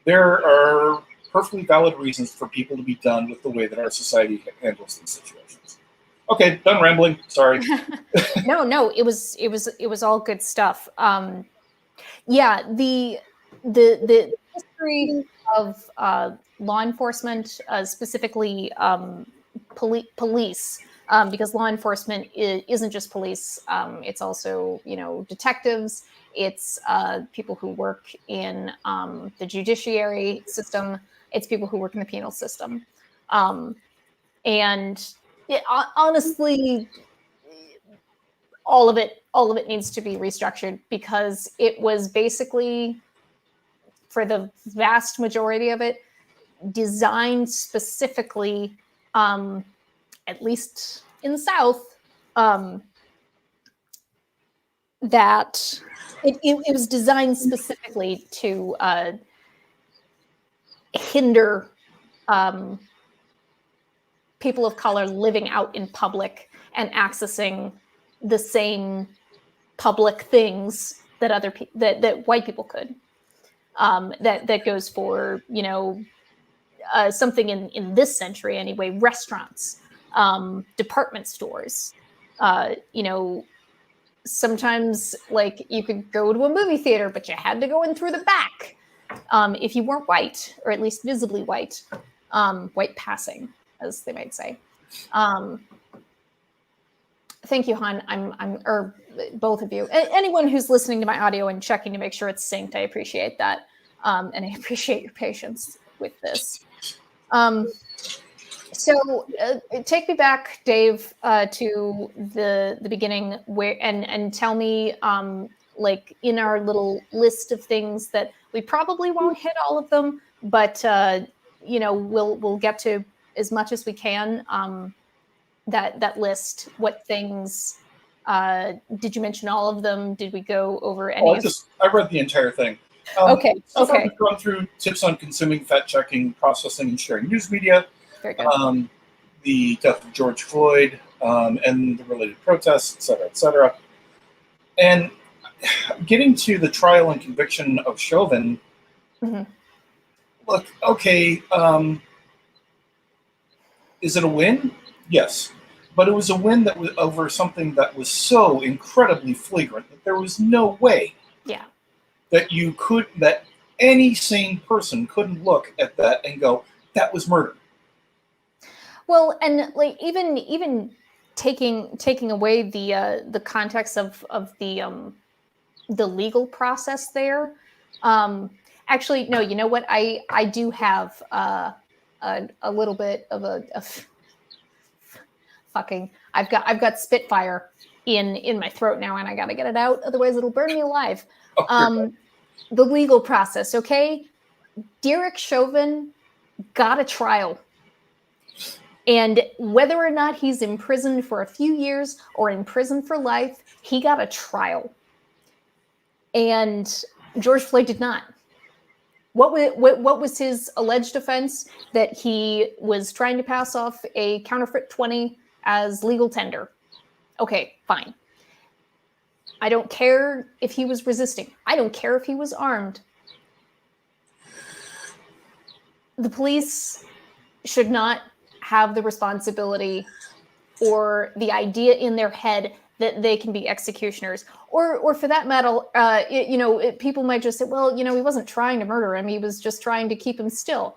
there are perfectly valid reasons for people to be done with the way that our society handles these situations. Okay, done rambling. Sorry. No, it was all good stuff. Yeah, the history of law enforcement, specifically police, because law enforcement isn't just police. It's also detectives. It's people who work in the judiciary system. It's people who work in the penal system. And honestly, all of it needs to be restructured because it was basically for the vast majority of it, designed specifically, at least in the South, that it was designed specifically to hinder people of color living out in public and accessing the same public things that that white people could. That goes for, you know, something in this century anyway, restaurants, department stores, you know, sometimes like you could go to a movie theater, but you had to go in through the back if you weren't white, or at least visibly white, white passing, as they might say. Thank you, Han. Or both of you. Anyone who's listening to my audio and checking to make sure it's synced, I appreciate that. And I appreciate your patience with this. So take me back, Dave, to the beginning, and tell me, like in our little list of things that we probably won't hit all of them, but you know, we'll get to as much as we can. That list. What things did you mention? All of them? Did we go over any? I read the entire thing. Okay. Okay. We've gone through tips on consuming, fact checking, processing, and sharing news media. Very good. The death of George Floyd and the related protests, et cetera, et cetera. And getting to the trial and conviction of Chauvin. Mm-hmm. Look, okay, is it a win? Yes. But it was a win that was over something that was so incredibly flagrant that there was no way that any sane person couldn't look at that and go, that was murder. Well, and like even taking away the context of the legal process there. Actually, no. You know what? I do have a little bit of a fucking. I've got Spitfire in my throat now, and I gotta get it out. Otherwise, it'll burn me alive. The legal process. Okay, Derek Chauvin got a trial. And whether or not he's imprisoned for a few years or in prison for life, he got a trial. And George Floyd did not. What was his alleged offense? That he was trying to pass off a counterfeit 20 as legal tender. Okay, fine. I don't care if he was resisting. I don't care if he was armed. The police should not have the responsibility or the idea in their head that they can be executioners, or for that matter, people might just say, well, you know, he wasn't trying to murder him; he was just trying to keep him still.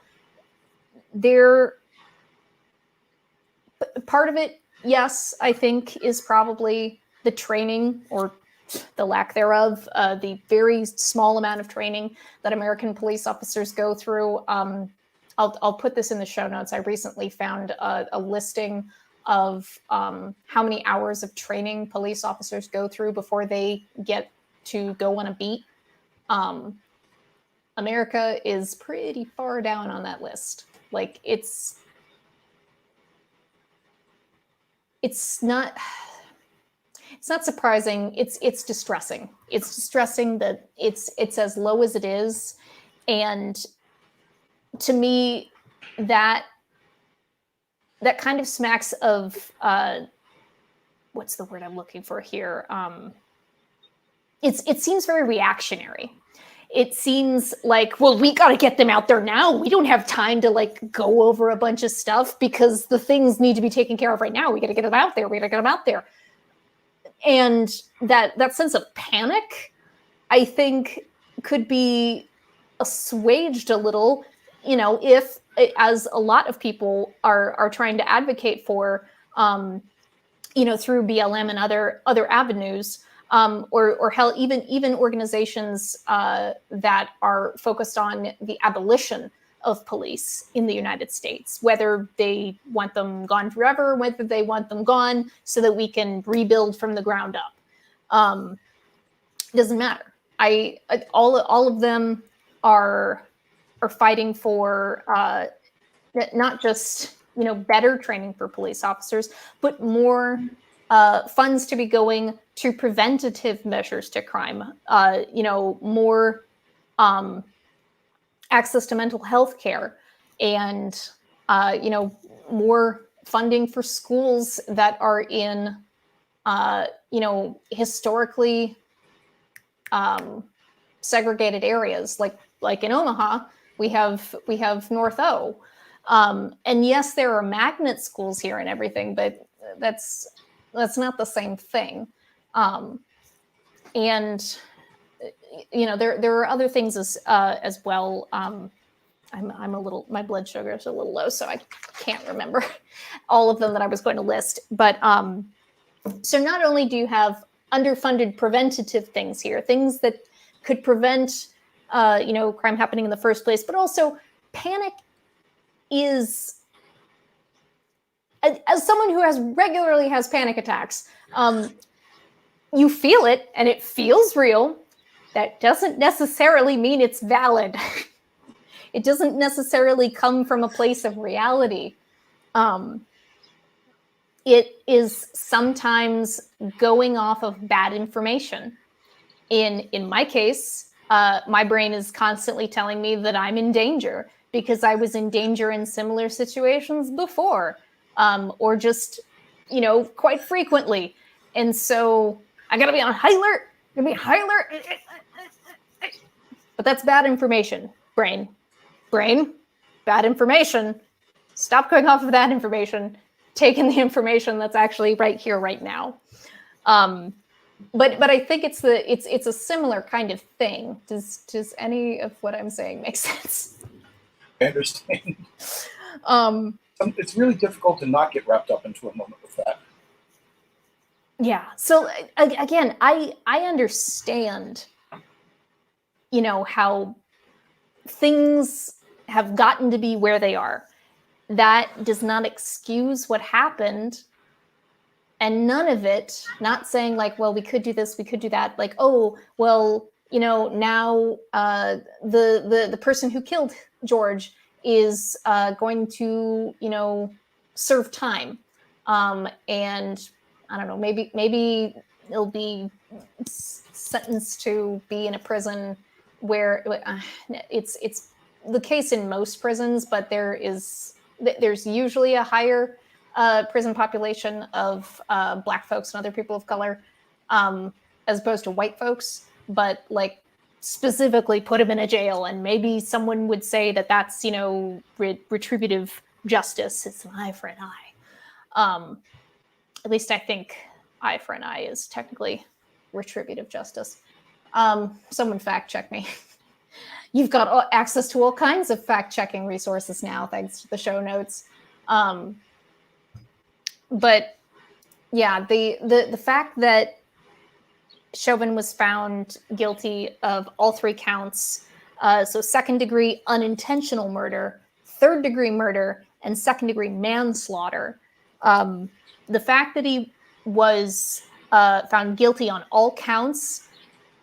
Part of it, yes, I think, is probably the training or the lack thereof, the very small amount of training that American police officers go through. I'll put this in the show notes. I recently found a listing of how many hours of training police officers go through before they get to go on a beat. America is pretty far down on that list. Like it's not surprising. It's distressing. It's distressing that it's as low as it is, and to me, that kind of smacks of what's the word I'm looking for here? It seems very reactionary. It seems like, well, we got to get them out there now. We don't have time to like go over a bunch of stuff because the things need to be taken care of right now. We got to get them out there. We got to get them out there. And that sense of panic, I think, could be assuaged a little, you know, if, as a lot of people are trying to advocate for, you know, through BLM and other avenues, or hell, even organizations that are focused on the abolition of police in the United States, whether they want them gone forever, whether they want them gone so that we can rebuild from the ground up. Doesn't matter. All of them are fighting for not just better training for police officers, but more funds to be going to preventative measures to crime. More access to mental health care, and more funding for schools that are in historically segregated areas, like in Omaha, we have North O. And yes, there are magnet schools here and everything, but that's not the same thing. And there are other things as well. I'm a little, my blood sugar is a little low, so I can't remember all of them that I was going to list. But so not only do you have underfunded preventative things here, things that could prevent crime happening in the first place, but also panic is, as someone who regularly has panic attacks, you feel it and it feels real. That doesn't necessarily mean it's valid. It doesn't necessarily come from a place of reality. It is sometimes going off of bad information. In my case, my brain is constantly telling me that I'm in danger because I was in danger in similar situations before, or just, quite frequently. And so I gotta be on high alert, But that's bad information, brain, bad information. Stop going off of that information. Take in the information that's actually right here, right now. But I think it's a similar kind of thing. Does any of what I'm saying make sense? I understand. It's really difficult to not get wrapped up into a moment with that. Yeah. So again, I understand, how things have gotten to be where they are. That does not excuse what happened. And none of it, not saying like, well, we could do this, we could do that. Like, oh, well, now the person who killed George is going to, serve time. And I don't know, maybe it'll be sentenced to be in a prison where it's the case in most prisons, but there's usually a higher prison population of Black folks and other people of color, as opposed to white folks. But like specifically put him in a jail, and maybe someone would say that that's retributive justice. It's an eye for an eye. At least I think eye for an eye is technically retributive justice. Someone fact check me. You've got access to all kinds of fact-checking resources now, thanks to the show notes. But yeah, the fact that Chauvin was found guilty of all 3 counts, so second-degree unintentional murder, third-degree murder, and second-degree manslaughter. The fact that he was found guilty on all counts,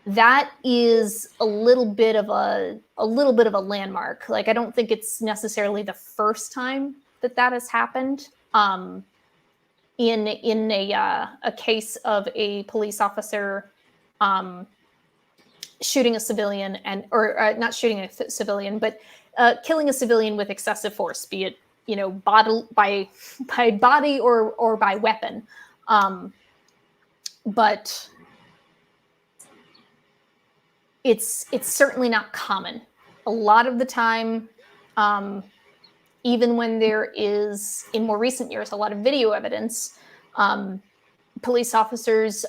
that is a little bit of a landmark. Like, I don't think it's necessarily the first time that has happened. In a case of a police officer shooting a civilian or not shooting a civilian, but killing a civilian with excessive force, be it by body or by weapon. But it's certainly not common. A lot of the time, even when there is, in more recent years, a lot of video evidence, police officers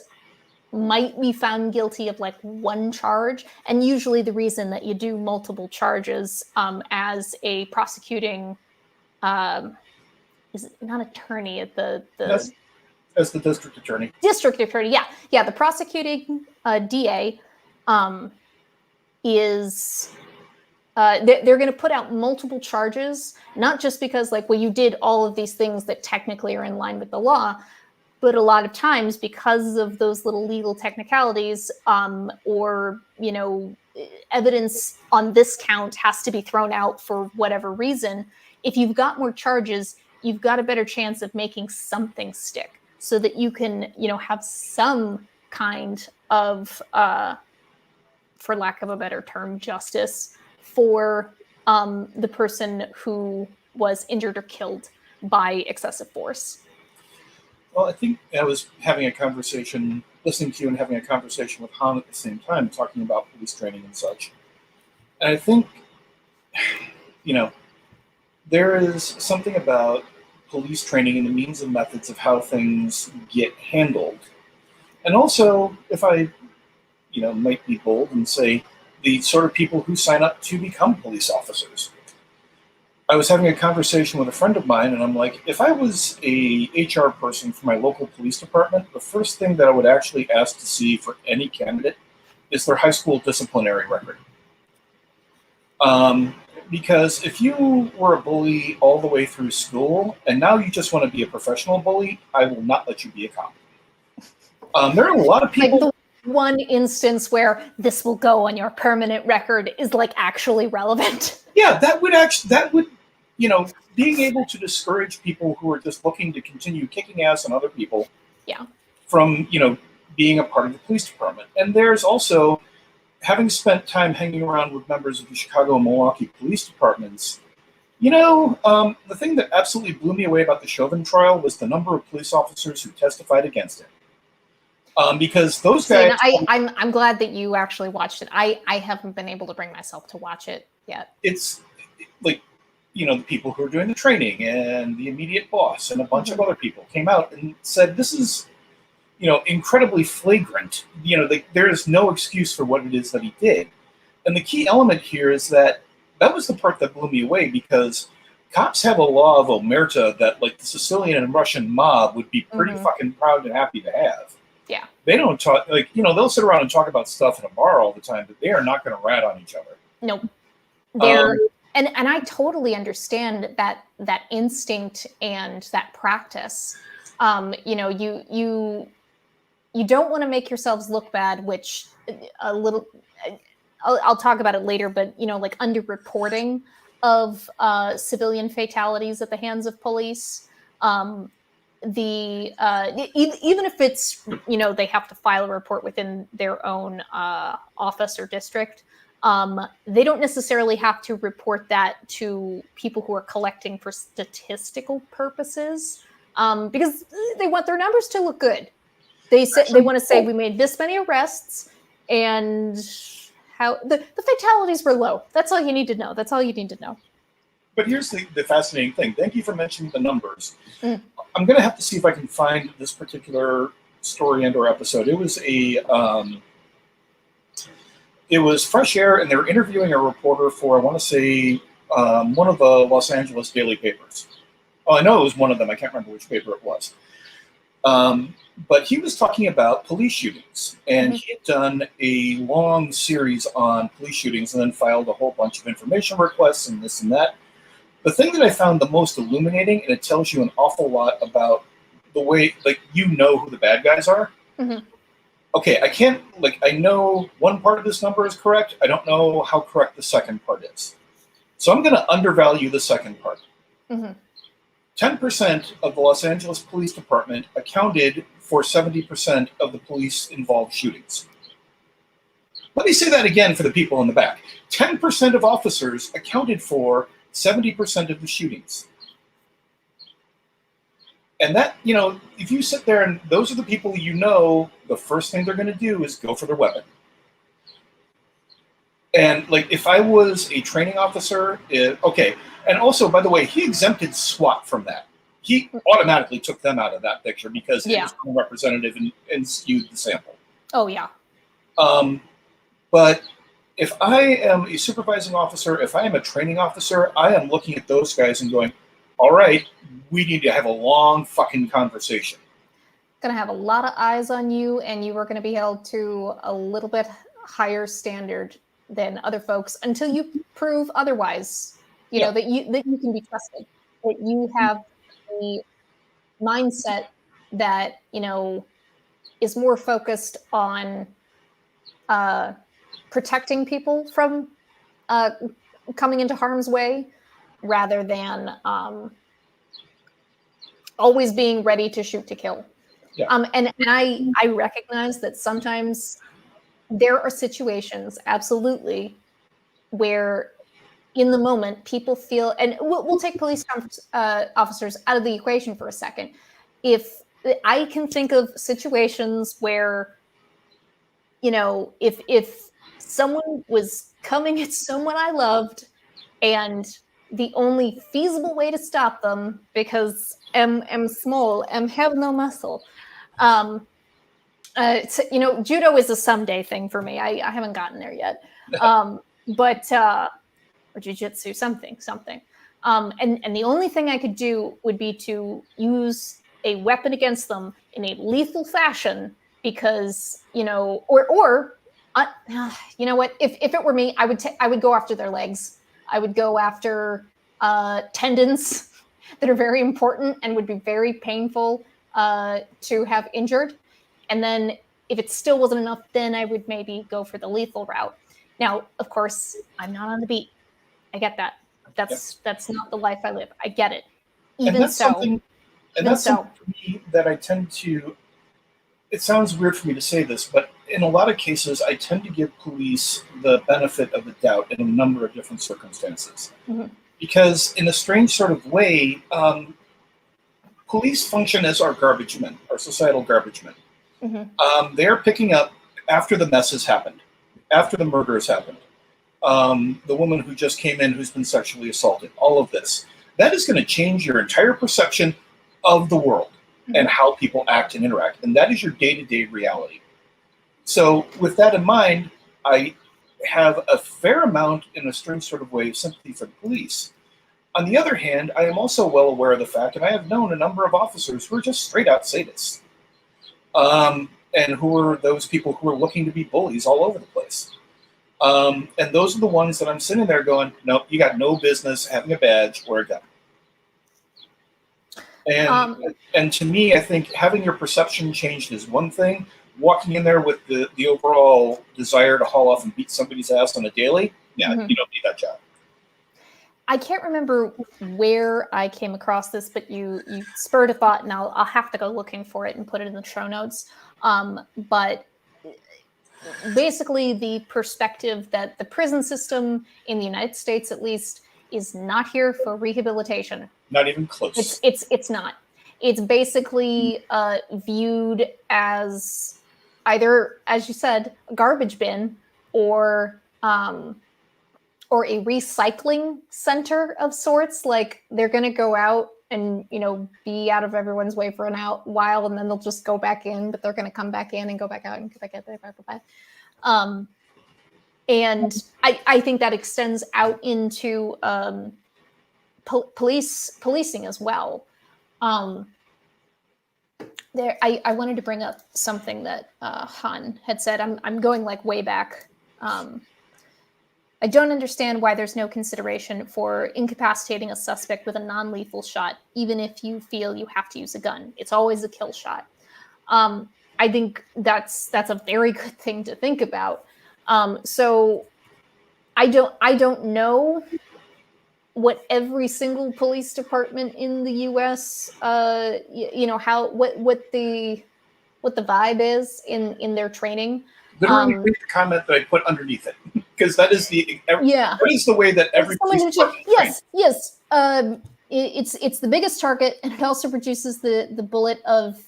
might be found guilty of like 1 charge. And usually the reason that you do multiple charges as a prosecuting, is it not attorney at the Yes, as the district attorney. District attorney, yeah. The prosecuting DA is... they're going to put out multiple charges, not just because like, well, you did all of these things that technically are in line with the law, but a lot of times because of those little legal technicalities, or, evidence on this count has to be thrown out for whatever reason. If you've got more charges, you've got a better chance of making something stick so that you can, have some kind of, for lack of a better term, justice for the person who was injured or killed by excessive force. Well, I think I was having a conversation, listening to you and having a conversation with Han at the same time, talking about police training and such. And I think, there is something about police training and the means and methods of how things get handled. And also, if I, might be bold and say, the sort of people who sign up to become police officers. I was having a conversation with a friend of mine, and I'm like, if I was a HR person for my local police department, the first thing that I would actually ask to see for any candidate is their high school disciplinary record. Because if you were a bully all the way through school, and now you just want to be a professional bully, I will not let you be a cop. There are a lot of people... Like the one instance where this will go on your permanent record is like actually relevant. Yeah, that would being able to discourage people who are just looking to continue kicking ass on other people from, being a part of the police department. And there's also, having spent time hanging around with members of the Chicago and Milwaukee police departments, the thing that absolutely blew me away about the Chauvin trial was the number of police officers who testified against it. Because those guys... I'm glad that you actually watched it. I haven't been able to bring myself to watch it yet. It's like, the people who are doing the training and the immediate boss and a bunch of other people came out and said, this is, incredibly flagrant. There is no excuse for what it is that he did. And the key element here is that was the part that blew me away, because cops have a law of omerta that, like, the Sicilian and Russian mob would be pretty fucking proud and happy to have. Yeah. They don't talk, they'll sit around and talk about stuff in a bar all the time, but they are not going to rat on each other. Nope. They're... And I totally understand that instinct and that practice. You don't want to make yourselves look bad, which I'll talk about it later, but like underreporting of civilian fatalities at the hands of police. Even if it's they have to file a report within their own office or district. They don't necessarily have to report that to people who are collecting for statistical purposes, because they want their numbers to look good. They want to say we made this many arrests and how the fatalities were low. That's all you need to know. But here's the fascinating thing. Thank you for mentioning the numbers. I'm going to have to see if I can find this particular story and/or episode. It was It was Fresh Air, and they were interviewing a reporter for, I want to say, one of the Los Angeles daily papers. Oh, I know it was one of them. I can't remember which paper it was. But he was talking about police shootings, and he had done a long series on police shootings and then filed a whole bunch of information requests and this and that. The thing that I found the most illuminating, and it tells you an awful lot about the way, who the bad guys are. Okay, I know one part of this number is correct. I don't know how correct the second part is. So I'm going to undervalue the second part. 10% of the Los Angeles Police Department accounted for 70% of the police-involved shootings. Let me say that again for the people in the back. 10% of officers accounted for 70% of the shootings. And that, if you sit there and those are the people the first thing they're going to do is go for their weapon. And if I was a training officer, okay. And also, by the way, he exempted SWAT from that. He automatically took them out of that picture because it was representative and skewed the sample. Oh, yeah. But if I am a supervising officer, if I am a training officer, I am looking at those guys and going, all right, we need to have a long fucking conversation. Going to have a lot of eyes on you, and you are going to be held to a little bit higher standard than other folks until you prove otherwise. That you can be trusted, that you have a mindset that is more focused on protecting people from coming into harm's way, rather than always being ready to shoot to kill. Yeah. And I recognize that sometimes there are situations, absolutely, where in the moment people feel, and we'll take police officers out of the equation for a second. If I can think of situations where, if someone was coming at someone I loved, and the only feasible way to stop them, because I'm small, have no muscle. Judo is a someday thing for me. I haven't gotten there yet. Or jujitsu, something. And the only thing I could do would be to use a weapon against them in a lethal fashion, because, or you know what? If it were me, I would go after their legs. I would go after tendons that are very important and would be very painful to have injured. And then if it still wasn't enough, then I would maybe go for the lethal route. Now, of course, I'm not on the beat. I get that. That's not the life I live. I get it. That's something for me that I tend to, it sounds weird for me to say this, but in a lot of cases, I tend to give police the benefit of the doubt in a number of different circumstances. Mm-hmm. Because in a strange sort of way, police function as our garbage men, our societal garbage men. Mm-hmm. They're picking up after the mess has happened, after the murder has happened. The woman who just came in who's been sexually assaulted, all of this. That is going to change your entire perception of the world and how people act and interact. And that is your day-to-day reality. So with that in mind, I have a fair amount, in a strange sort of way, of sympathy for the police. On the other hand, I am also well aware of the fact, and I have known a number of officers who are just straight-out sadists. And who are those people who are looking to be bullies all over the place. And those are the ones that I'm sitting there going, no, you got no business having a badge or a gun. And to me, I think having your perception changed is one thing. Walking in there with the overall desire to haul off and beat somebody's ass on a daily, you don't need that job. I can't remember where I came across this, but you spurred a thought, and I'll have to go looking for it and put it in the show notes. But basically the perspective that the prison system in the United States, at least, is not here for rehabilitation. Not even close. It's not. It's basically viewed as either, as you said, a garbage bin, or a recycling center of sorts. Like, they're going to go out and, be out of everyone's way for a while, and then they'll just go back in, but they're going to come back in and go back out and go back out. And I think that extends out into policing as well. I wanted to bring up something that Han had said. I'm going like way back. I don't understand why there's no consideration for incapacitating a suspect with a non-lethal shot, even if you feel you have to use a gun. It's always a kill shot. I think that's a very good thing to think about. So I don't know what every single police department in the U.S. What the vibe is in their training. Literally read the comment that I put underneath it, because that is that is the way that every police department yes. It's the biggest target, and it also produces the bullet of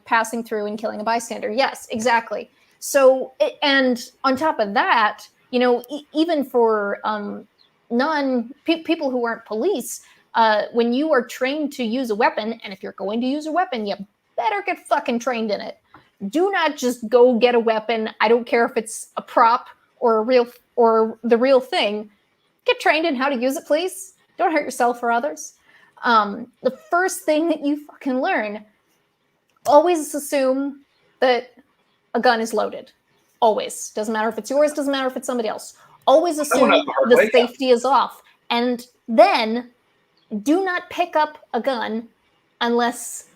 passing through and killing a bystander. Yes, exactly. So, and on top of that, even for people who aren't police, when you are trained to use a weapon, and if you're going to use a weapon, you better get fucking trained in it. Do not just go get a weapon. I don't care if it's a prop or the real thing. Get trained in how to use it, please. Don't hurt yourself or others. The first thing that you fucking learn, always assume that a gun is loaded. Always. Doesn't matter if it's yours, doesn't matter if it's somebody else. Always assume the safety is off. And then do not pick up a gun unless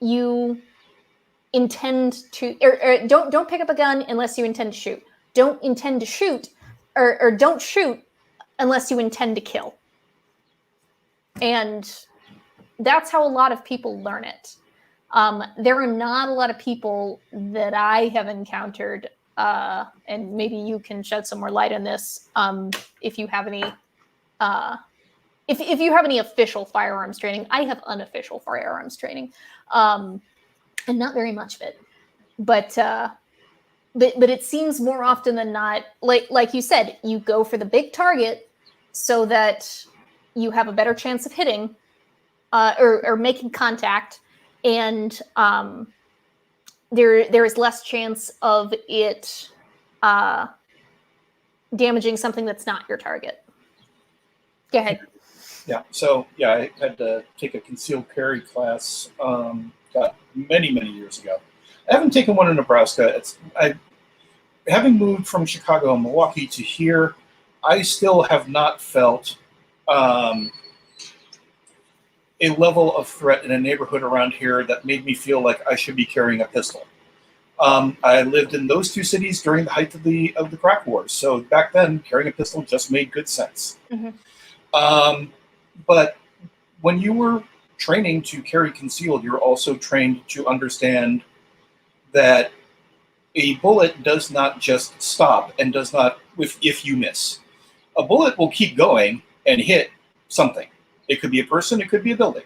you intend to, or don't pick up a gun unless you intend to shoot. don't intend to shoot, or don't shoot unless you intend to kill. And that's how a lot of people learn it. There are not a lot of people that I have encountered, and maybe you can shed some more light on this, if you have any, if you have any official firearms training. I have unofficial firearms training, and not very much of it. But it seems more often than not, like you said, you go for the big target so that you have a better chance of hitting, or making contact, and there is less chance of it damaging something that's not your target. Go ahead. Yeah. So yeah, I had to take a concealed carry class many years ago. I haven't taken one in Nebraska. Having moved from Chicago and Milwaukee to here, I still have not felt a level of threat in a neighborhood around here that made me feel like I should be carrying a pistol. I lived in those two cities during the height of the crack wars, so back then carrying a pistol just made good sense. Mm-hmm. But when you were training to carry concealed, you're also trained to understand that a bullet does not just stop and does not, if you miss. A bullet will keep going and hit something. It could be a person, it could be a building.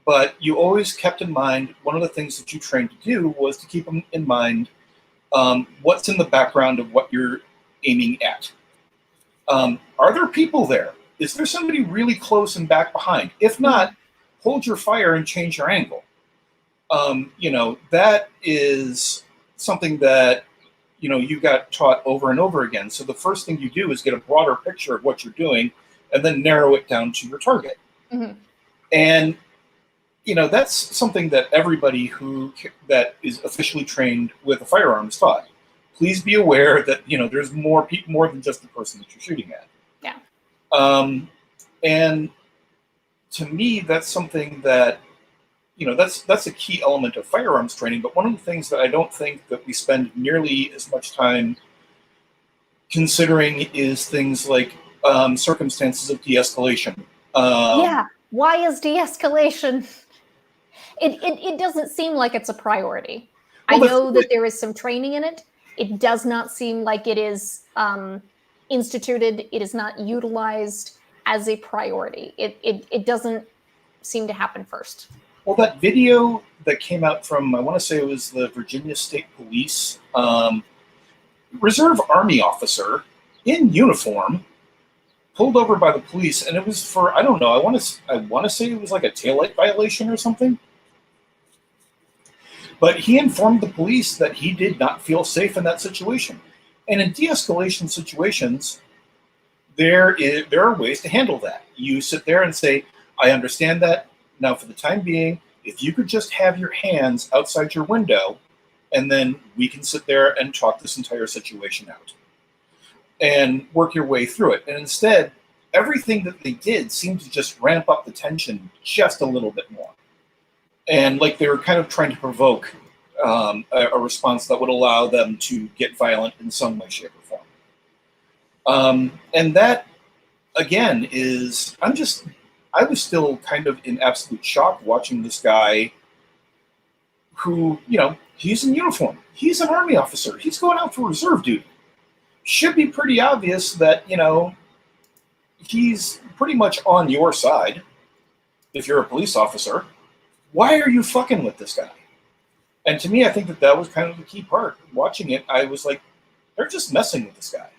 But you always kept in mind, one of the things that you trained to do was to keep in mind what's in the background of what you're aiming at. Are there people there? Is there somebody really close and back behind? If not, hold your fire and change your angle. That is something that, you got taught over and over again. So the first thing you do is get a broader picture of what you're doing and then narrow it down to your target. Mm-hmm. And, that's something that everybody that is officially trained with a firearm is taught. Please be aware that, there's more than just the person that you're shooting at. Yeah. And to me, that's something that, that's a key element of firearms training. But one of the things that I don't think that we spend nearly as much time considering is things like circumstances of de-escalation. Yeah. Why is de-escalation? It doesn't seem like it's a priority. Well, I know that there is some training in it. It does not seem like it is instituted. It is not utilized as a priority. It doesn't seem to happen first. Well, that video that came out from, I want to say it was the Virginia State Police, Reserve Army officer in uniform, pulled over by the police, and it was for, I don't know, I want to say it was like a taillight violation or something. But he informed the police that he did not feel safe in that situation. And in de-escalation situations, there are ways to handle that. You sit there and say, I understand that. Now, for the time being, if you could just have your hands outside your window, and then we can sit there and talk this entire situation out and work your way through it. And instead, everything that they did seemed to just ramp up the tension just a little bit more. And like they were kind of trying to provoke a response that would allow them to get violent in some way, shape, or form. And that, again, is, I was still kind of in absolute shock watching this guy who, he's in uniform. He's an Army officer. He's going out for reserve duty. Should be pretty obvious that, he's pretty much on your side if you're a police officer. Why are you fucking with this guy? And to me, I think that was kind of the key part. Watching it, I was like, they're just messing with this guy.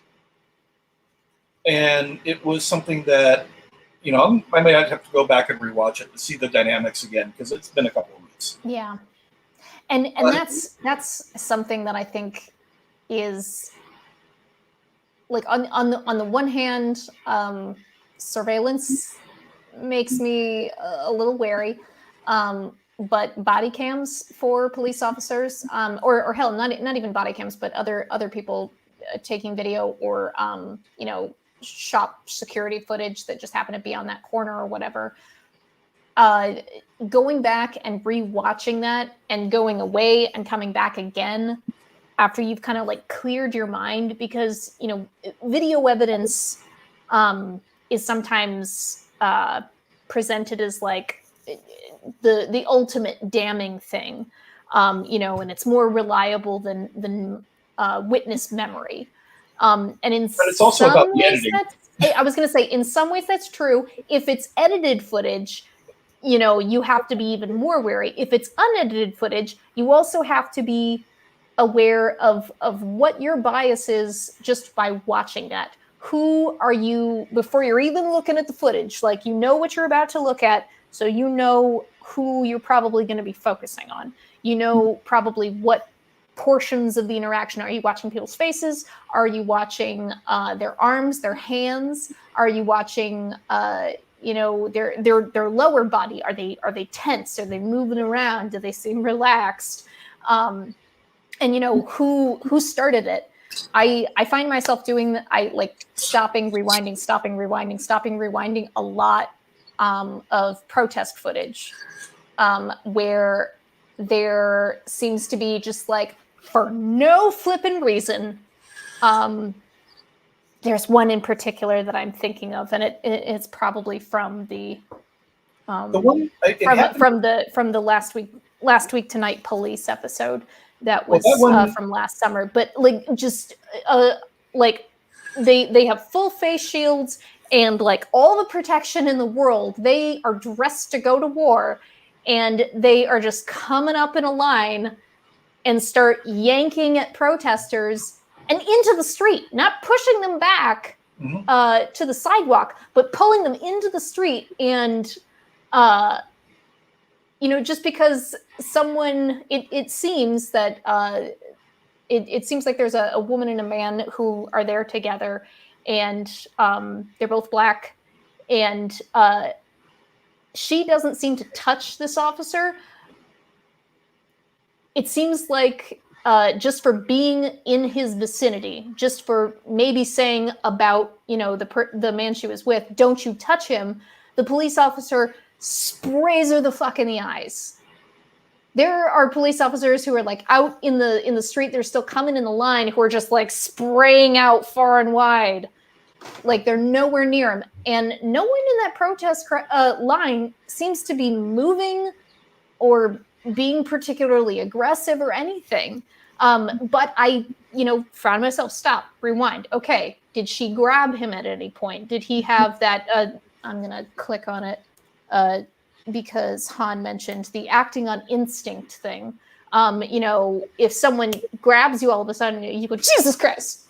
And it was something that, I might have to go back and rewatch it to see the dynamics again, because it's been a couple of weeks. Yeah. And that's something that I think is, like, on the one hand, surveillance makes me a little wary. But body cams for police officers, or hell, not even body cams, but other people taking video, or shop security footage that just happened to be on that corner or whatever. Going back and rewatching that and going away and coming back again after you've kind of like cleared your mind, because, you know, video evidence is sometimes presented as like the ultimate damning thing, you know, and it's more reliable than witness memory. And in But it's also about some the ways editing. I was going to say, in some ways that's true. If it's edited footage, you know, you have to be even more wary. If it's unedited footage, you also have to be aware of what your bias is just by watching that. Who are you, before you're even looking at the footage, like, you know what you're about to look at, so you know who you're probably going to be focusing on. You know probably what portions of the interaction. Are you watching people's faces? Are you watching their arms, their hands? Are you watching you know, their lower body? Are they tense? Are they moving around? Do they seem relaxed? And you know, who started it? I find myself doing I like stopping, rewinding a lot of protest footage, where there seems to be just like, for no flippin' reason. There's one in particular that I'm thinking of, and it's probably from the one from the last week tonight police episode that was from last summer. But like, just like they have full face shields and like all the protection in the world. They are dressed to go to war, and they are just coming up in a line and start yanking at protesters and into the street, not pushing them back to the sidewalk, but pulling them into the street. And you know, just because someone, it seems that it seems like there's a woman and a man who are there together, and they're both Black, and she doesn't seem to touch this officer. It seems like just for being in his vicinity, just for maybe saying about, you know, the man she was with, don't you touch him, the police officer sprays her the fuck in the eyes. There are police officers who are like out in the street, they're still coming in the line, who are just like spraying out far and wide, like they're nowhere near him. And no one in that protest line seems to be moving or being particularly aggressive or anything. But I, you know, found myself stop, rewind. Okay, did she grab him at any point? Did he have that? I'm gonna click on it because Han mentioned the acting on instinct thing. You know, if someone grabs you all of a sudden, you go, Jesus Christ.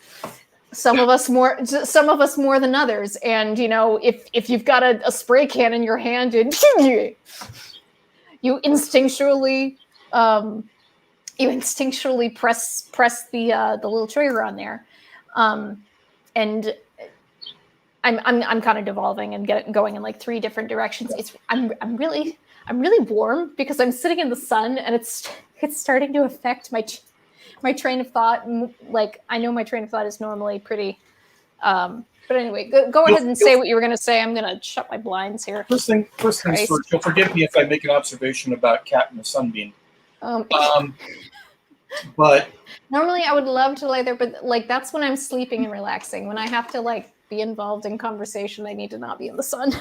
Some of us more than others. And you know, if you've got a spray can in your hand and you instinctually press the little trigger on there, and I'm kind of devolving and going in like 3 different directions. I'm really warm because I'm sitting in the sun, and it's starting to affect my train of thought. Like, I know my train of thought is normally pretty. But anyway, go ahead and say what you were going to say. I'm going to shut my blinds here. First things first. You'll forgive me if I make an observation about Cat and the Sunbeam. But normally I would love to lay there, but like that's when I'm sleeping and relaxing. When I have to like be involved in conversation, I need to not be in the sun.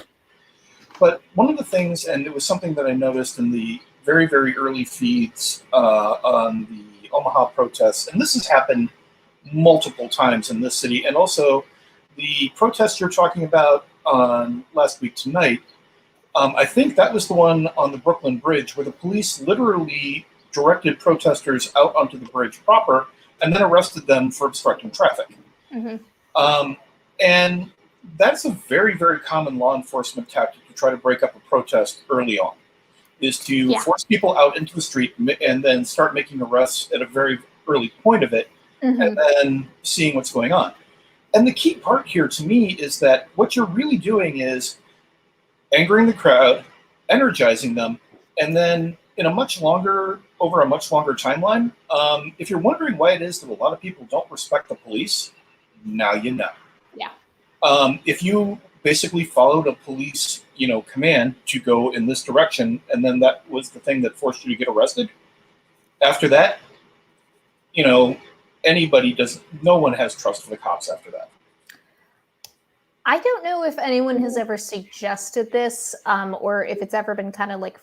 But one of the things, and it was something that I noticed in the very, very early feeds on the Omaha protests, and this has happened multiple times in this city, and also the protest you're talking about on last week tonight, I think that was the one on the Brooklyn Bridge where the police literally directed protesters out onto the bridge proper and then arrested them for obstructing traffic. Mm-hmm. And that's a very, very common law enforcement tactic to try to break up a protest early on, is to force people out into the street and then start making arrests at a very early point of it, mm-hmm. and then seeing what's going on. And the key part here to me is that what you're really doing is angering the crowd, energizing them, and then in over a much longer timeline, if you're wondering why it is that a lot of people don't respect the police, now you know. Yeah. If you basically followed a police, command to go in this direction, and then that was the thing that forced you to get arrested, after that, no one has trust for the cops after that. I don't know if anyone has ever suggested this, or if it's ever been kind of like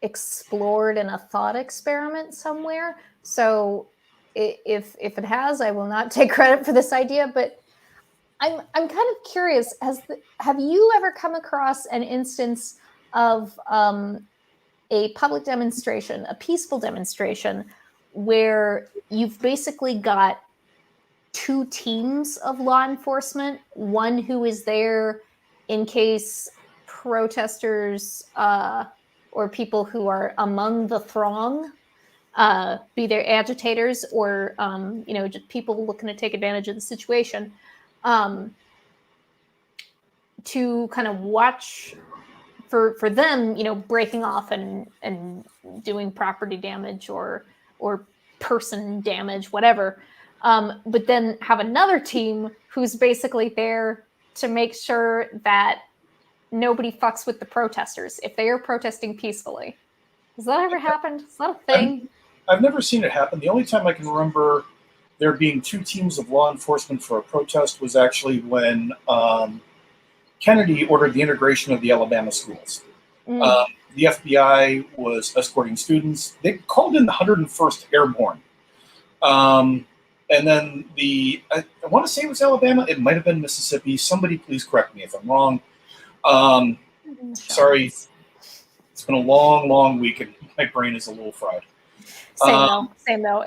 explored in a thought experiment somewhere. So if it has, I will not take credit for this idea. But I'm kind of curious. Have you ever come across an instance of a public demonstration, a peaceful demonstration, where you've basically got two teams of law enforcement, one who is there in case protesters or people who are among the throng, be they agitators or just people looking to take advantage of the situation, to kind of watch for them, breaking off and doing property damage or person damage, whatever. But then have another team who's basically there to make sure that nobody fucks with the protesters if they are protesting peacefully. Has that ever happened? Is that a thing? I've never seen it happen. The only time I can remember there being two teams of law enforcement for a protest was actually when Kennedy ordered the integration of the Alabama schools. The FBI was escorting students. They called in the 101st Airborne. And then I want to say it was Alabama. It might have been Mississippi. Somebody please correct me if I'm wrong. Sorry. It's been a long, long week and my brain is a little fried. Same though.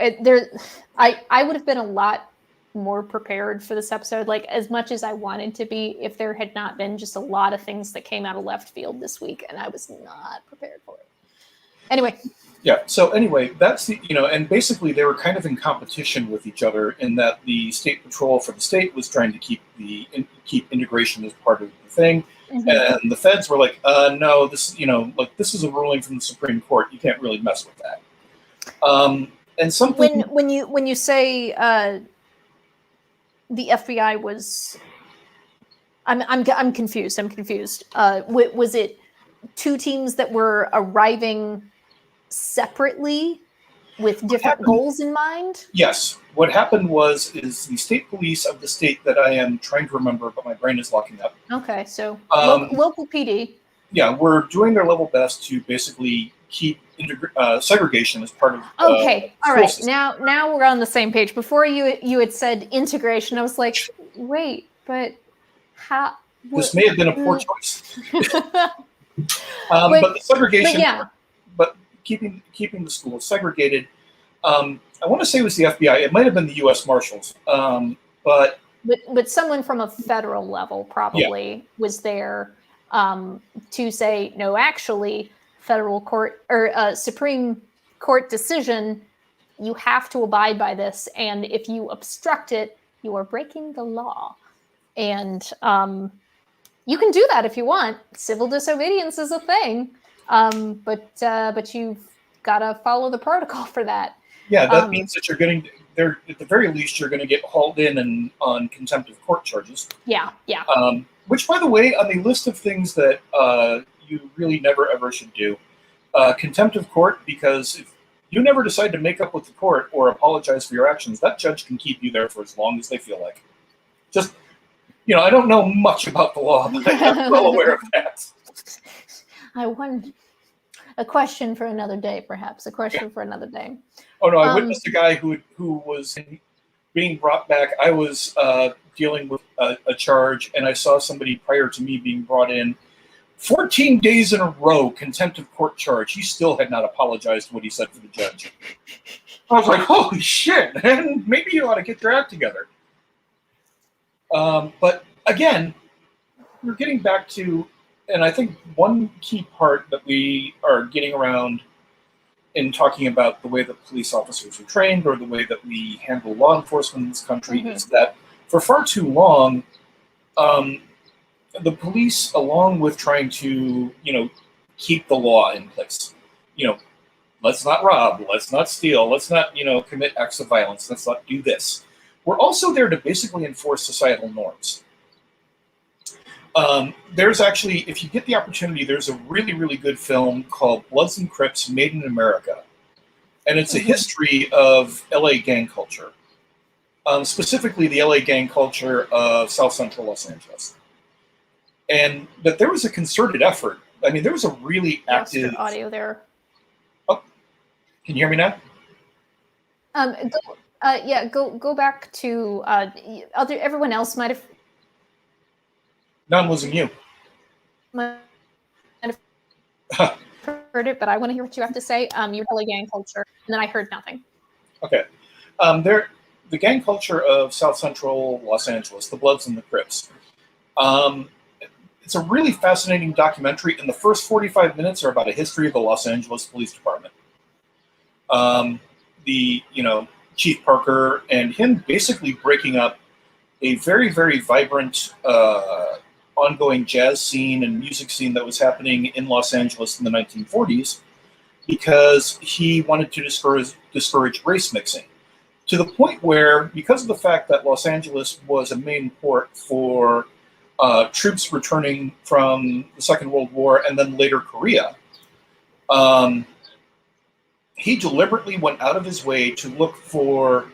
I would have been a lot more prepared for this episode, like as much as I wanted to be, if there had not been just a lot of things that came out of left field this week, and I was not prepared for it. Anyway. Yeah. So anyway, that's and basically they were kind of in competition with each other in that the state patrol for the state was trying to keep integration as part of the thing, and the feds were like, no, this this is a ruling from the Supreme Court. You can't really mess with that. And something when you say the FBI was, I'm confused. Was it two teams that were arriving separately with different goals in mind? Yes. What happened is the state police of the state that I am trying to remember, but my brain is locking up. Okay, so local PD. Yeah, we're doing their level best to basically keep segregation as part of. Okay, all right. System. Now we're on the same page. Before you had said integration, I was like, wait, but how? This may have been a poor choice. But the segregation. But keeping the schools segregated. I want to say it was the FBI. It might have been the U.S. Marshals. But someone from a federal level probably was there to say, no, actually, federal court or Supreme Court decision, you have to abide by this. And if you obstruct it, you are breaking the law. And you can do that if you want. Civil disobedience is a thing. But you've got to follow the protocol for that. Yeah, that means that you're getting there. At the very least, you're going to get hauled in and on contempt of court charges. Yeah. Which, by the way, on the list of things that you really never ever should do, contempt of court, because if you never decide to make up with the court or apologize for your actions, that judge can keep you there for as long as they feel like. Just, I don't know much about the law, but I'm well aware of that. I wonder. A question for another day, perhaps. For another day. Oh no! I witnessed a guy who was being brought back. I was dealing with a charge, and I saw somebody prior to me being brought in. 14 days in a row, contempt of court charge. He still had not apologized for what he said to the judge. I was like, holy shit, man! Maybe you ought to get your act together. But again, we're getting back to. And I think one key part that we are getting around in talking about the way that police officers are trained or the way that we handle law enforcement in this country is that for far too long, the police, along with trying to, keep the law in place, let's not rob, let's not steal, let's not, commit acts of violence, let's not do this. We're also there to basically enforce societal norms. There's actually, if you get the opportunity, there's a really, really good film called Bloods and Crips Made in America. and it's a history of LA gang culture, specifically the LA gang culture of South Central Los Angeles. And that there was a concerted effort. I mean, there was a really active... Lost your audio there. Oh, can you hear me now? Go back to everyone else might have... Now I'm losing you. Might have heard it, but I want to hear what you have to say. Your LA gang culture, and then I heard nothing. Okay. The gang culture of South Central Los Angeles, the Bloods and the Crips. It's a really fascinating documentary, and the first 45 minutes are about a history of the Los Angeles Police Department. Chief Parker and him basically breaking up a very, very vibrant ongoing jazz scene and music scene that was happening in Los Angeles in the 1940s because he wanted to discourage race mixing, to the point where, because of the fact that Los Angeles was a main port for troops returning from the Second World War and then later Korea, he deliberately went out of his way to look for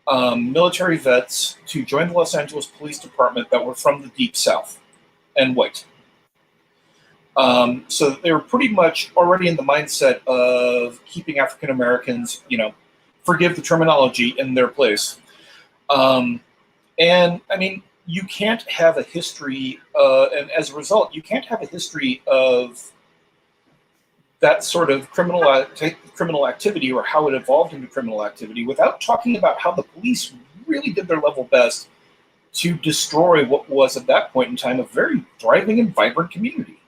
military vets to join the Los Angeles Police Department that were from the Deep South and white. So they were pretty much already in the mindset of keeping African Americans, forgive the terminology, in their place. And I mean, you can't have a history, and as a result, you can't have a history of that sort of criminal activity or how it evolved into criminal activity without talking about how the police really did their level best to destroy what was at that point in time a very thriving and vibrant community.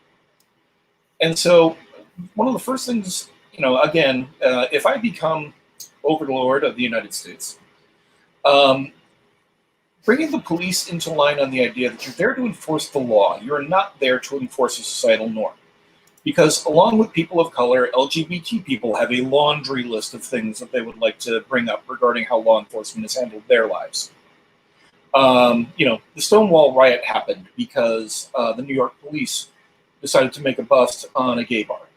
And so one of the first things, if I become overlord of the United States, bringing the police into line on the idea that you're there to enforce the law, you're not there to enforce a societal norm. Because along with people of color, LGBT people have a laundry list of things that they would like to bring up regarding how law enforcement has handled their lives. The Stonewall riot happened because the New York police decided to make a bust on a gay bar.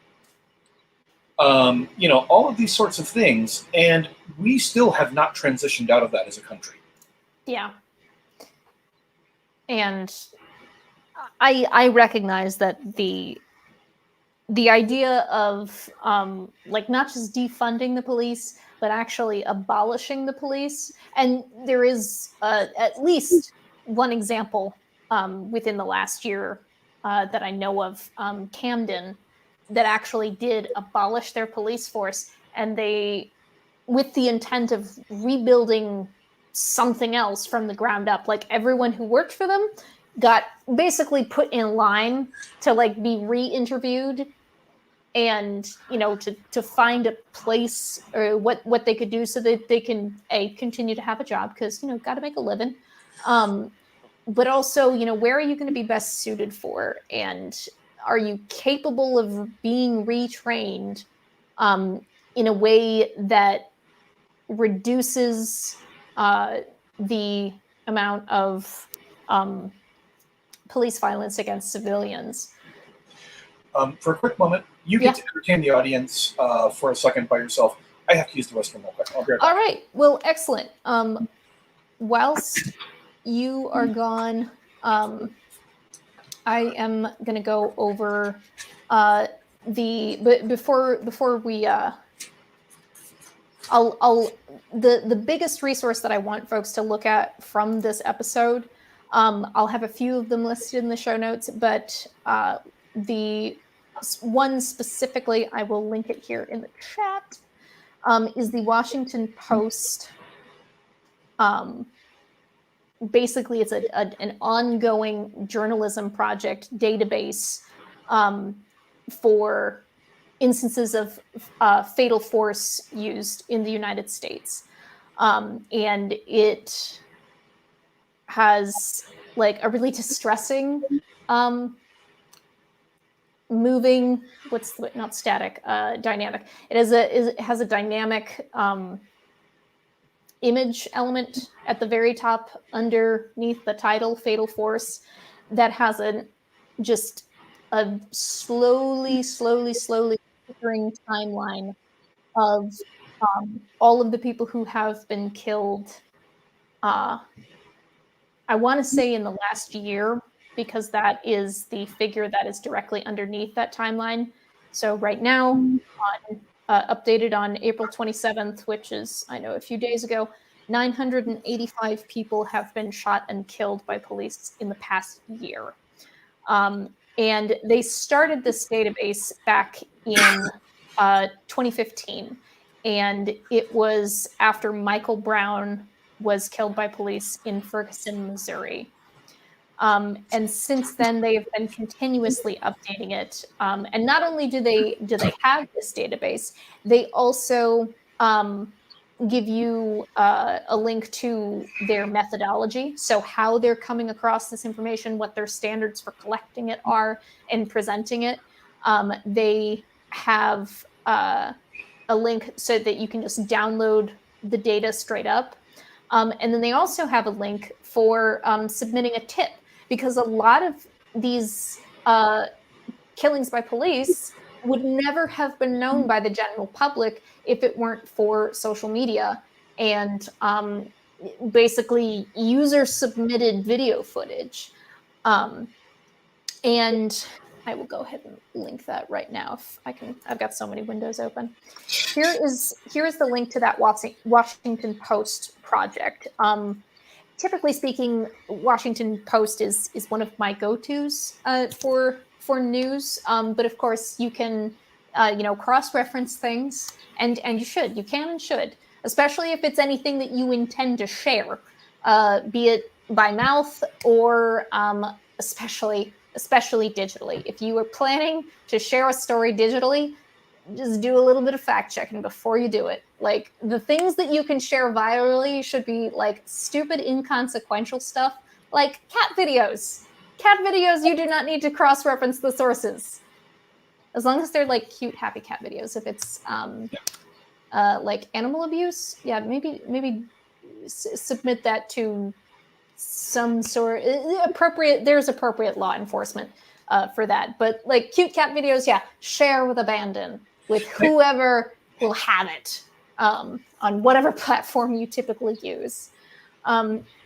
All of these sorts of things, and we still have not transitioned out of that as a country. Yeah. And I recognize that the idea of not just defunding the police, but actually abolishing the police. And there is at least one example within the last year that I know of, Camden, that actually did abolish their police force, and they, with the intent of rebuilding something else from the ground up. Like, everyone who worked for them got basically put in line to be re-interviewed and to find a place or what they could do so that they can continue to have a job, because got to make a living, but also where are you going to be best suited for, and are you capable of being retrained in a way that reduces the amount of police violence against civilians. For a quick moment, you get to entertain the audience for a second by yourself. I have to use the restroom real quick. I'll be right back. All right. Well, excellent. Whilst you are gone, I am going to go over before we the biggest resource that I want folks to look at from this episode. I'll have a few of them listed in the show notes, but the one specifically, I will link it here in the chat, is the Washington Post. Basically, it's an ongoing journalism project database for instances of fatal force used in the United States. And it has a really distressing moving, dynamic. It has a dynamic image element at the very top underneath the title, Fatal Force, that has a slowly flickering timeline of all of the people who have been killed, I want to say in the last year, because that is the figure that is directly underneath that timeline. So right now, updated on April 27th, which is, I know, a few days ago, 985 people have been shot and killed by police in the past year. And they started this database back in 2015. And it was after Michael Brown was killed by police in Ferguson, Missouri. And since then, they have been continuously updating it. And not only do they have this database, they also give you a link to their methodology, so how they're coming across this information, what their standards for collecting it are and presenting it. They have a link so that you can just download the data straight up. And then they also have a link for submitting a tip, because a lot of these killings by police would never have been known by the general public if it weren't for social media and basically user-submitted video footage. And I will go ahead and link that right now if I can. I've got so many windows open. Here is the link to that Washington Post project. Typically speaking, Washington Post is one of my go-tos for news. But of course, you can cross-reference things, and you can and should, especially if it's anything that you intend to share, be it by mouth or especially digitally. If you are planning to share a story digitally, just do a little bit of fact checking before you do it. Like, the things that you can share virally should be like stupid, inconsequential stuff, like cat videos. Cat videos, you do not need to cross-reference the sources, as long as they're like cute, happy cat videos. If it's like animal abuse, yeah, maybe submit that to some sort appropriate. There's appropriate law enforcement for that. But like cute cat videos, yeah, share with abandon with whoever will have it on whatever platform you typically use.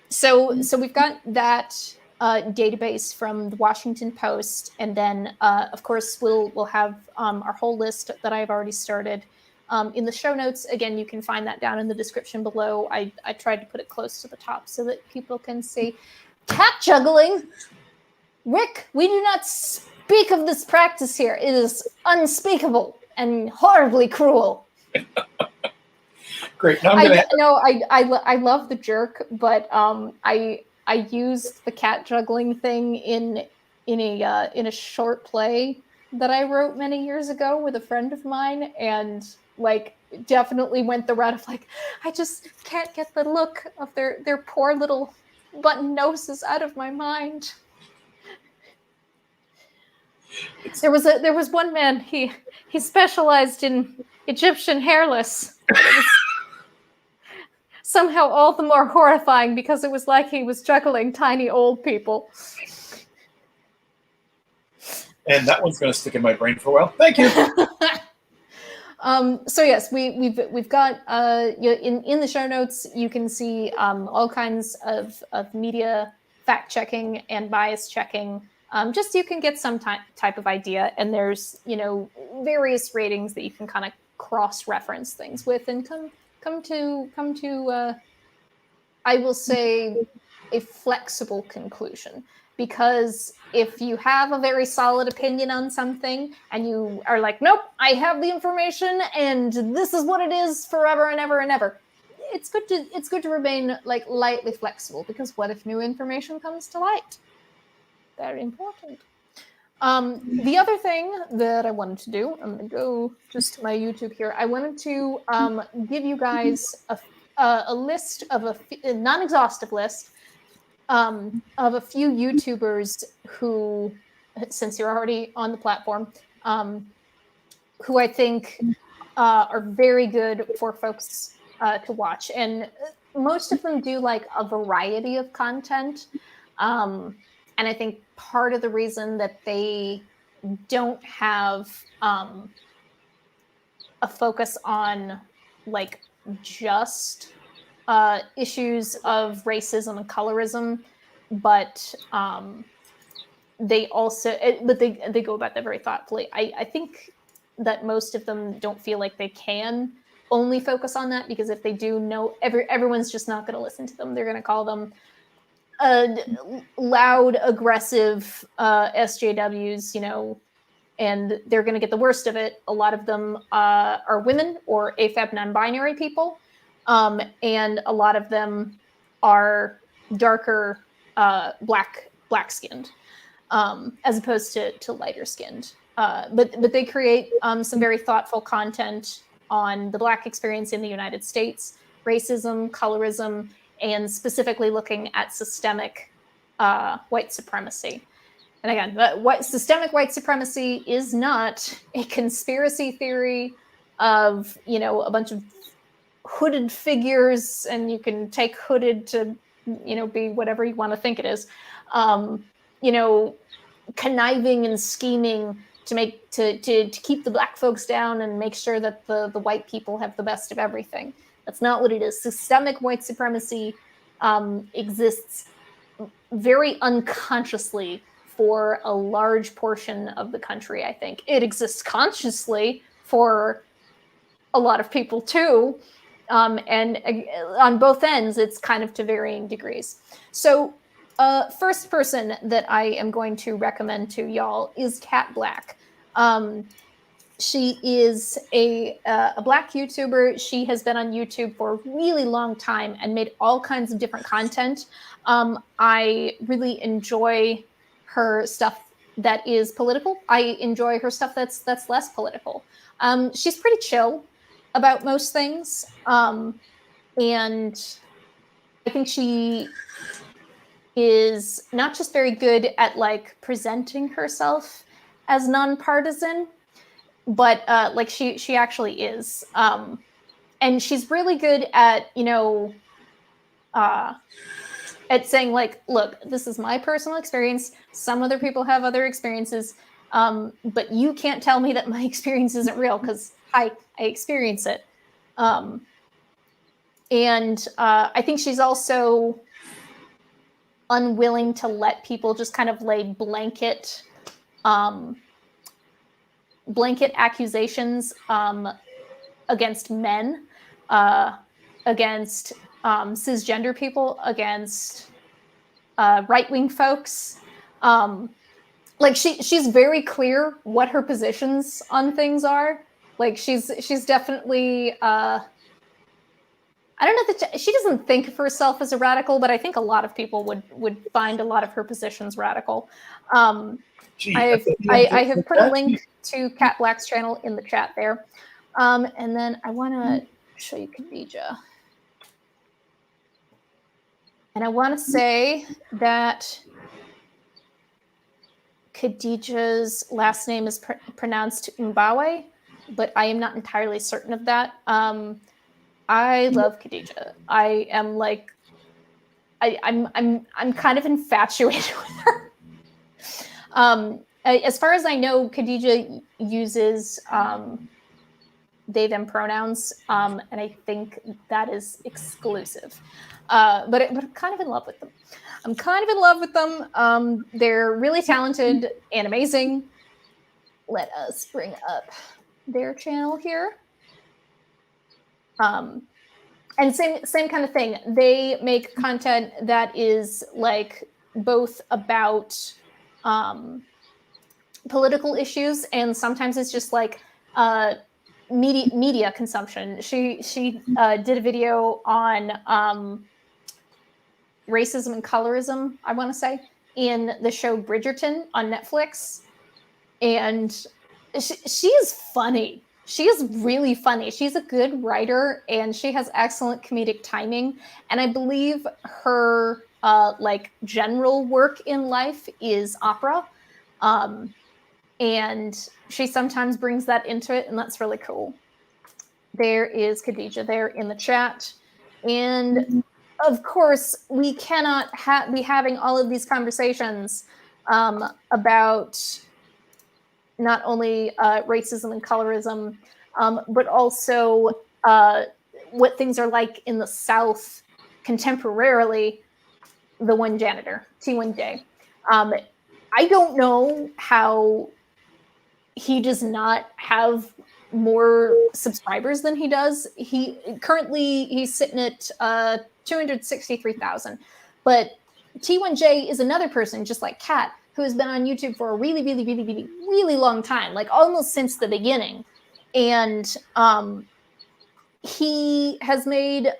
So we've got that database from the Washington Post, and then of course we'll have our whole list that I've already started in the show notes. Again, you can find that down in the description below. I tried to put it close to the top so that people can see. Cat juggling, Rick, we do not speak of this practice here. It is unspeakable and horribly cruel. Great. Now I'm gonna. I love the jerk, but I used the cat juggling thing in a short play that I wrote many years ago with a friend of mine, and like definitely went the route of like, I just can't get the look of their poor little button noses out of my mind. There was one man, he specialized in Egyptian hairless. It was somehow all the more horrifying because it was like he was juggling tiny old people. And that one's going to stick in my brain for a while. Thank you. So yes, we've got in the show notes you can see all kinds of media fact checking and bias checking. Just so you can get some type of idea, and there's various ratings that you can kind of cross reference things with and come to I will say a flexible conclusion. Because if you have a very solid opinion on something and you are like, nope, I have the information and this is what it is forever and ever and ever, it's good to remain like lightly flexible, because what if new information comes to light? Very important. The other thing that I wanted to do, I'm going to go just to my YouTube here. I wanted to give you guys a list of a non-exhaustive list of a few YouTubers who, since you're already on the platform, who I think are very good for folks to watch. And most of them do like a variety of content. And I think part of the reason that they don't have a focus on like just issues of racism and colorism, but they also, but they go about that very thoughtfully. I think that most of them don't feel like they can only focus on that, because if they do, everyone's just not going to listen to them. They're going to call them loud, aggressive SJWs, you know, and they're going to get the worst of it. A lot of them are women or AFAB non-binary people, and a lot of them are darker, black-skinned, as opposed to lighter-skinned. But they create some very thoughtful content on the Black experience in the United States, racism, colorism, and specifically looking at systemic white supremacy. And again, systemic white supremacy is not a conspiracy theory of, you know, a bunch of hooded figures, and you can take hooded to, you know, be whatever you want to think it is. You know, conniving and scheming to keep the Black folks down and make sure that the white people have the best of everything. That's not what it is. Systemic white supremacy exists very unconsciously for a large portion of the country, I think. It exists consciously for a lot of people too. And on both ends, it's kind of to varying degrees. So first person that I am going to recommend to y'all is Cat Black. She is a Black YouTuber. She has been on YouTube for a really long time and made all kinds of different content. I really enjoy her stuff that is political. I enjoy her stuff that's less political. She's pretty chill about most things. And I think she is not just very good at like presenting herself as nonpartisan, but like she actually is. And she's really good at, you know, at saying like, look, this is my personal experience. Some other people have other experiences, but you can't tell me that my experience isn't real, because I experience it. And I think she's also unwilling to let people just kind of lay blanket accusations against men, against cisgender people, against right-wing folks. Like she's very clear what her positions on things are. Like she's definitely I don't know that she doesn't think of herself as a radical, but I think a lot of people would find a lot of her positions radical. I have put a link to Cat Black's channel in the chat there. And then I want to show you Khadija. And I want to say that Khadija's last name is pronounced Mbawe, but I am not entirely certain of that. I love Khadija. I am like, I'm kind of infatuated with her. As far as I know, Khadija uses they, them pronouns, and I think that is exclusive. But I'm kind of in love with them. I'm kind of in love with them. They're really talented and amazing. Let us bring up their channel here. And same kind of thing. They make content that is like both about political issues, and sometimes it's just like media consumption. She did a video on racism and colorism, I want to say, in the show Bridgerton on Netflix, and she is funny. She is really funny. She's a good writer, and she has excellent comedic timing. And I believe her like general work in life is opera. And she sometimes brings that into it, and that's really cool. There is Khadija there in the chat. And of course, we cannot be having all of these conversations about not only racism and colorism, but also what things are like in the South contemporarily, the one janitor, T1J. I don't know how he does not have more subscribers than he does. He's sitting at 263,000, but T1J is another person just like Kat who has been on YouTube for a really, really, really, really, really long time, like almost since the beginning. And he has made,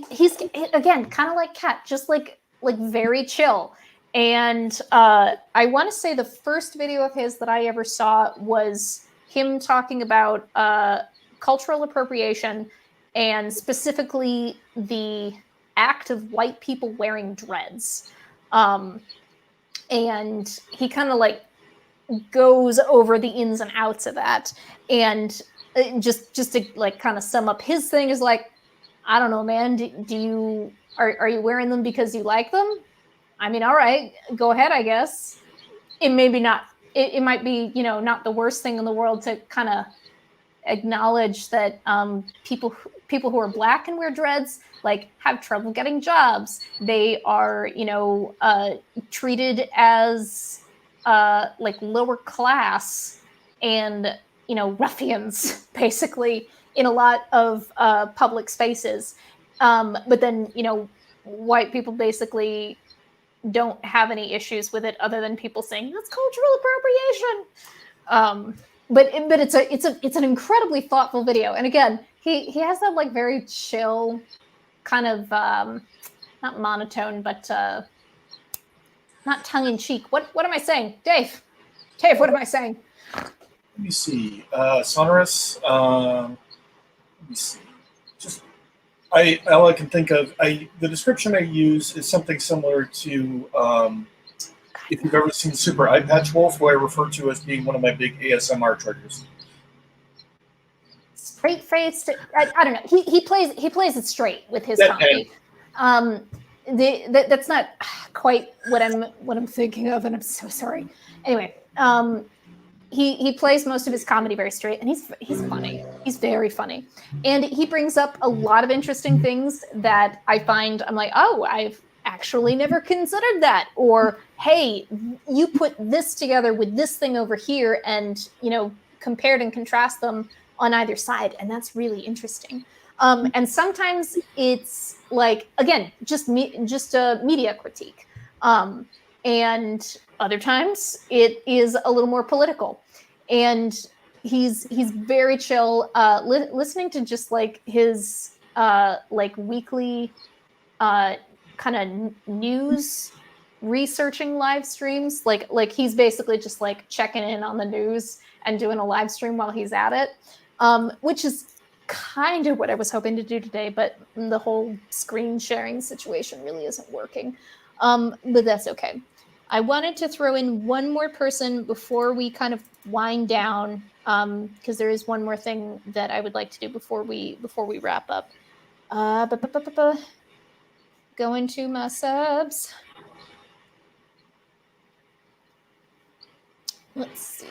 he's again kind of like Kat, just like very chill. And I want to say the first video of his that I ever saw was him talking about cultural appropriation and specifically the act of white people wearing dreads. And he kind of like goes over the ins and outs of that. And just to like kind of sum up his thing is like, I don't know, man, are you wearing them because you like them? I mean, all right, go ahead, I guess. It may be not, it might be, you know, not the worst thing in the world to kind of acknowledge that people who are Black and wear dreads like have trouble getting jobs. They are, you know, treated as like lower class and, you know, ruffians basically in a lot of public spaces. But then, you know, white people basically don't have any issues with it other than people saying that's cultural appropriation. But it's an incredibly thoughtful video. And again, he has that like very chill kind of not monotone, but not tongue in cheek. What am I saying, Dave? Dave, what am I saying? Let me see. Sonorous. Let me see. Just all I can think of. The description I use is something similar to if you've ever seen Super Eye Patch Wolf, who I refer to as being one of my big ASMR triggers. Straight faced. I don't know. He plays it straight with his comedy. That's not quite what I'm thinking of, and I'm so sorry. Anyway, he plays most of his comedy very straight, and he's funny. He's very funny, and he brings up a lot of interesting things that I find. I'm like, oh, I've actually never considered that, or hey, you put this together with this thing over here, and you know, compared and contrast them on either side, and that's really interesting. And sometimes it's like, again, just a media critique, and other times it is a little more political. And he's very chill. Listening to just like his like weekly kind of news researching live streams, like he's basically just like checking in on the news and doing a live stream while he's at it, which is kind of what I was hoping to do today, but the whole screen sharing situation really isn't working. But that's okay. I wanted to throw in one more person before we kind of wind down, because there is one more thing that I would like to do before we wrap up. Go into my subs. Let's see.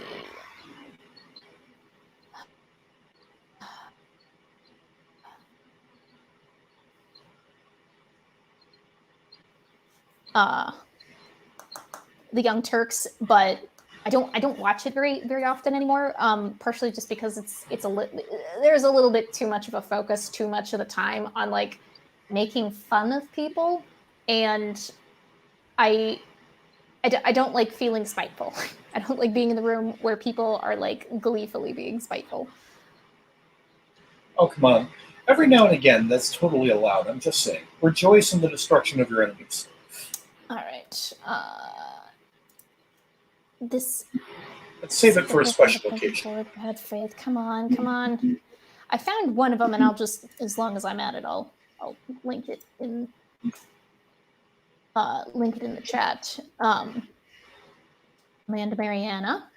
The Young Turks, but I don't watch it very often anymore. Partially just because there's a little bit too much of a focus, too much of the time on like making fun of people, and I don't like feeling spiteful. I don't like being in the room where people are like gleefully being spiteful. Oh, come on. Every now and again, that's totally allowed. I'm just saying. Rejoice in the destruction of your enemies. All right. Let's save it for a special occasion. Had faith. Come on. I found one of them, and I'll just, as long as I'm at it, I'll link it in the chat. Amanda Mariana.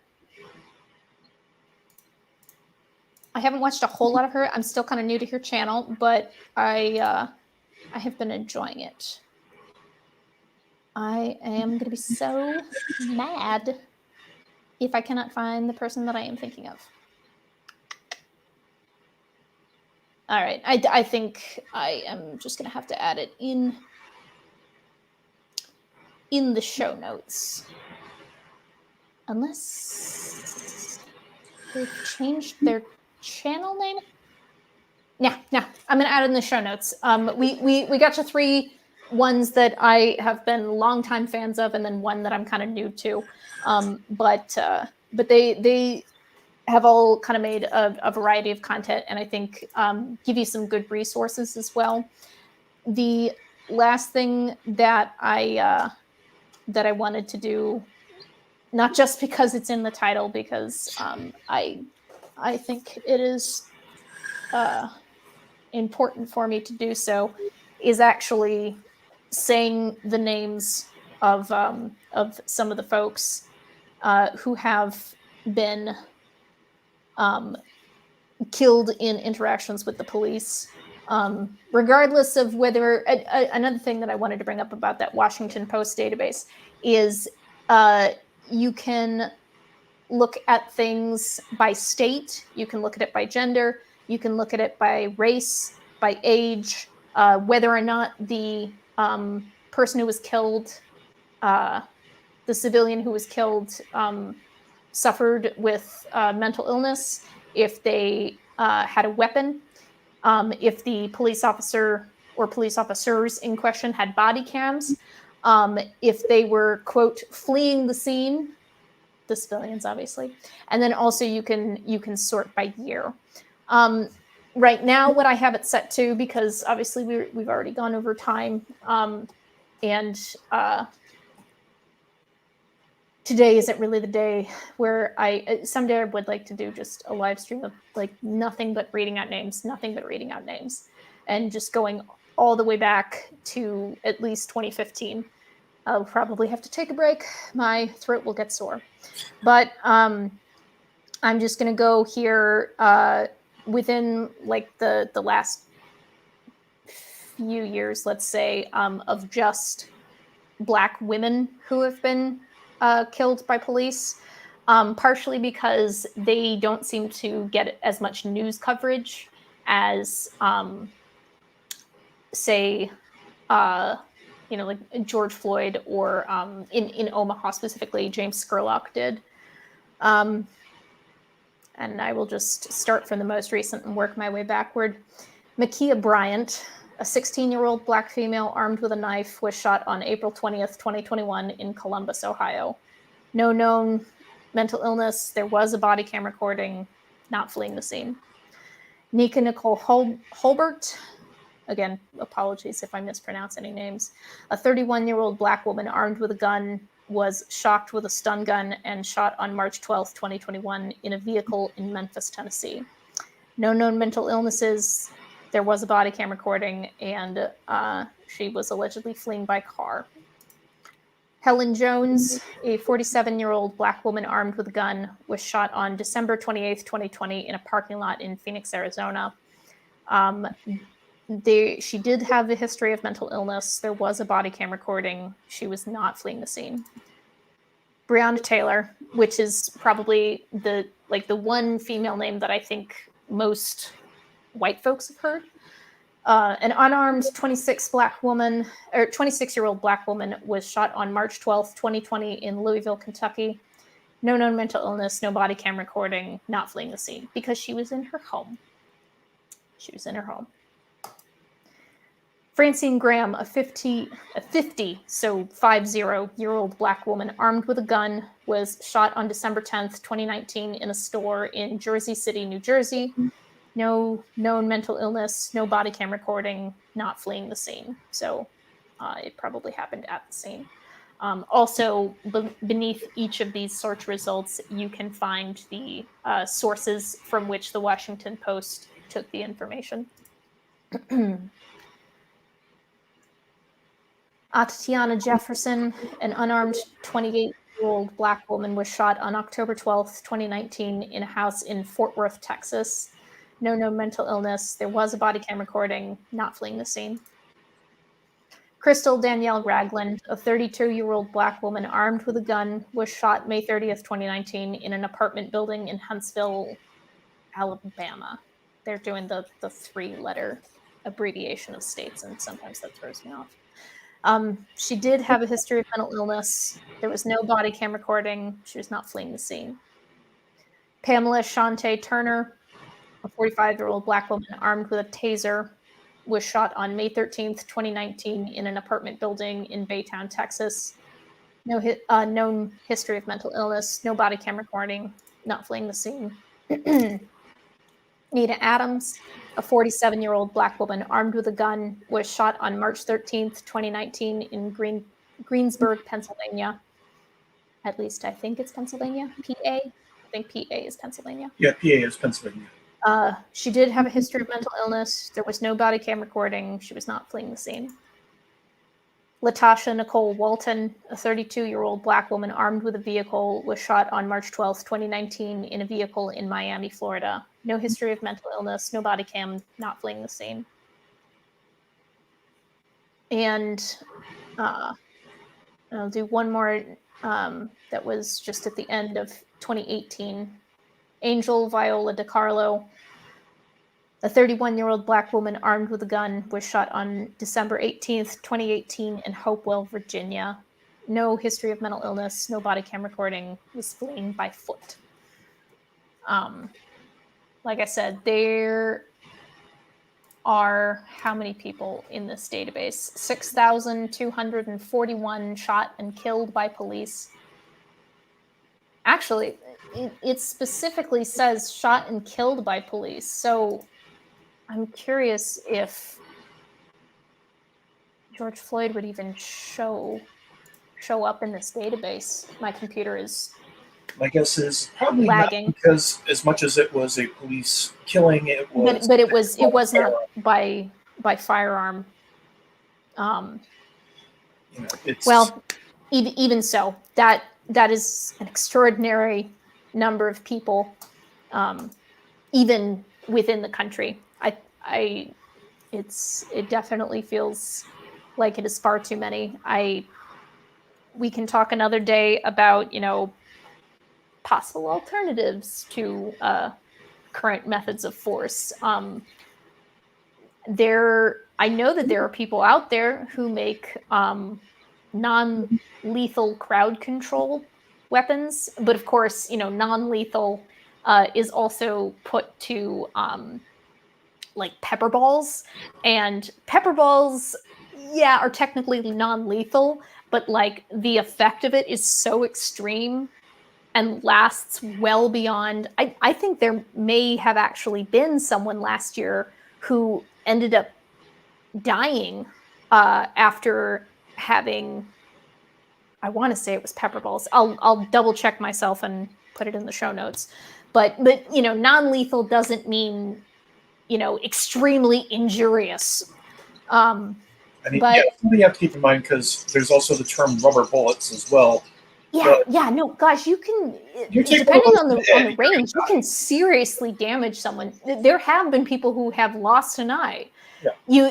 I haven't watched a whole lot of her. I'm still kind of new to her channel, but I have been enjoying it. I am going to be so mad if I cannot find the person that I am thinking of. All right. I think I am just going to have to add it in the show notes. Unless they've changed their channel name. Yeah, I'm going to add it in the show notes. We got to 3 ones that I have been longtime fans of, and then one that I'm kind of new to. But they have all kind of made a variety of content, and I think give you some good resources as well. The last thing that I wanted to do, not just because it's in the title, because I think it is important for me to do so, is actually saying the names of some of the folks who have been killed in interactions with the police, regardless of whether. Another thing that I wanted to bring up about that Washington Post database is you can look at things by state, you can look at it by gender, you can look at it by race, by age, whether or not the person who was killed, the civilian who was killed, suffered with mental illness, if they had a weapon, if the police officer or police officers in question had body cams, if they were, quote, fleeing the scene, the civilians, obviously. And then also you can sort by year. Right now, what I have it set to, because obviously we've already gone over time, and today isn't really the day where someday I would like to do just a live stream of like nothing but reading out names, and just going all the way back to at least 2015. I'll probably have to take a break. My throat will get sore. But I'm just going to go here within like the last few years, let's say, of just Black women who have been killed by police, partially because they don't seem to get as much news coverage as, say, like George Floyd, or in Omaha specifically, James Scurlock did. And I will just start from the most recent and work my way backward. Makia Bryant, a 16-year-old Black female armed with a knife, was shot on April 20th, 2021 in Columbus, Ohio. No known mental illness. There was a body cam recording, not fleeing the scene. Nika Nicole Holbert, again, apologies if I mispronounce any names, a 31-year-old Black woman armed with a gun was shocked with a stun gun and shot on March 12th, 2021 in a vehicle in Memphis, Tennessee. No known mental illnesses. There was a body cam recording, and she was allegedly fleeing by car. Helen Jones, a 47-year-old Black woman armed with a gun, was shot on December 28th, 2020 in a parking lot in Phoenix, Arizona. She did have a history of mental illness. There was a body cam recording. She was not fleeing the scene. Breonna Taylor, which is probably the one female name that I think most white folks have heard. An unarmed 26-year-old Black woman was shot on March 12th, 2020 in Louisville, Kentucky. No known mental illness, no body cam recording, not fleeing the scene because she was in her home. Francine Graham, a 50-year-old Black woman armed with a gun, was shot on December 10th, 2019 in a store in Jersey City, New Jersey. No known mental illness, no body cam recording, not fleeing the scene. So it probably happened at the scene. Also, beneath each of these search results, you can find the sources from which the Washington Post took the information. Tatiana Jefferson, an unarmed 28-year-old Black woman, was shot on October 12th, 2019 in a house in Fort Worth, Texas. No known mental illness. There was a body cam recording, not fleeing the scene. Crystal Danielle Ragland, a 32-year-old Black woman armed with a gun, was shot May 30th, 2019 in an apartment building in Huntsville, Alabama. they're doing the 3-letter abbreviation of states, and sometimes that throws me off. She did have a history of mental illness. There was no body cam recording. She was not fleeing the scene. Pamela Shante Turner, a 45-year-old Black woman armed with a taser, was shot on May 13th, 2019 in an apartment building in Baytown, Texas. No known history of mental illness, no body cam recording, not fleeing the scene. Nita Adams, a 47-year-old Black woman armed with a gun, was shot on March 13th, 2019 in Greensburg, Pennsylvania. At least I think it's Pennsylvania. PA? I think PA is Pennsylvania. Yeah, PA is Pennsylvania. She did have a history of mental illness. There was no body cam recording. She was not fleeing the scene. Latasha Nicole Walton, a 32-year-old Black woman armed with a vehicle, was shot on March 12th, 2019 in a vehicle in Miami, Florida. No history of mental illness, no body cam, not fleeing the scene. And I'll do one more that was just at the end of 2018. Angel Viola DiCarlo, a 31-year-old Black woman armed with a gun, was shot on December 18th, 2018 in Hopewell, Virginia. No history of mental illness, no body cam recording, was fleeing by foot. Like I said, there are how many people in this database? 6,241 shot and killed by police. Actually, it specifically says shot and killed by police. So I'm curious if George Floyd would even show up in this database. My computer is My guess is probably lagging. not, because as much as it was a police killing, it was. But it was not by firearm. It's, Well, even so, that is an extraordinary number of people, even within the country. It definitely feels like it is far too many. We can talk another day about, possible alternatives to current methods of force. I know that there are people out there who make non-lethal crowd control weapons, but of course, non-lethal is also put to like pepper balls, and pepper balls, are technically non-lethal, but like the effect of it is so extreme and lasts well beyond. I think there may have actually been someone last year who ended up dying after having, I want to say it was pepper balls. I'll double check myself and put it in the show notes. But non-lethal doesn't mean extremely injurious. something you have to keep in mind, because there's also the term rubber bullets as well. No, gosh, you can, depending on the range, you can seriously damage someone. There have been people who have lost an eye. Yeah.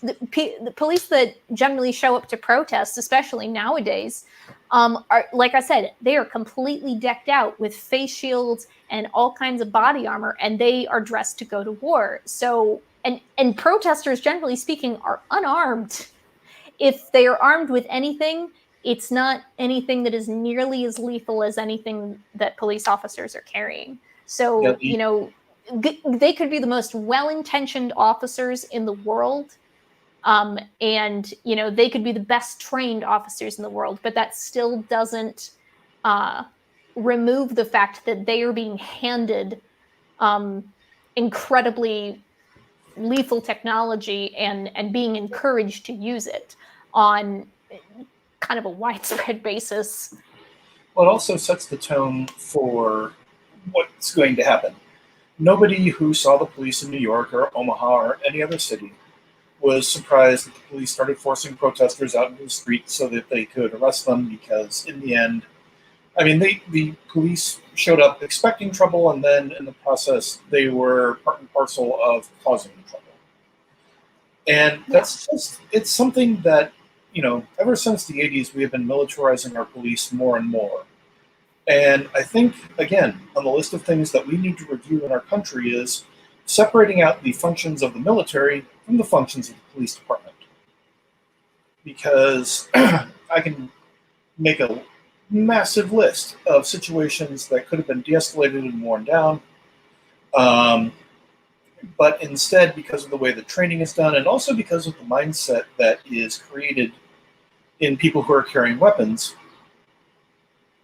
The police that generally show up to protests, especially nowadays, are, like I said, they are completely decked out with face shields and all kinds of body armor, and they are dressed to go to war. So, and protesters, generally speaking, are unarmed. If they are armed with anything, it's not anything that is nearly as lethal as anything that police officers are carrying. So, they could be the most well-intentioned officers in the world. And they could be the best trained officers in the world, but that still doesn't remove the fact that they are being handed incredibly lethal technology and being encouraged to use it on kind of a widespread basis. Well, it also sets the tone for what's going to happen. Nobody who saw the police in New York or Omaha or any other city was surprised that the police started forcing protesters out into the street so that they could arrest them, because in the end, the police showed up expecting trouble, and then in the process, they were part and parcel of causing the trouble. And it's something that, ever since the 80s, we have been militarizing our police more and more. And I think, again, on the list of things that we need to review in our country is separating out the functions of the military from the functions of the police department. Because I can make a massive list of situations that could have been de-escalated and worn down. But instead, because of the way the training is done, and also because of the mindset that is created in people who are carrying weapons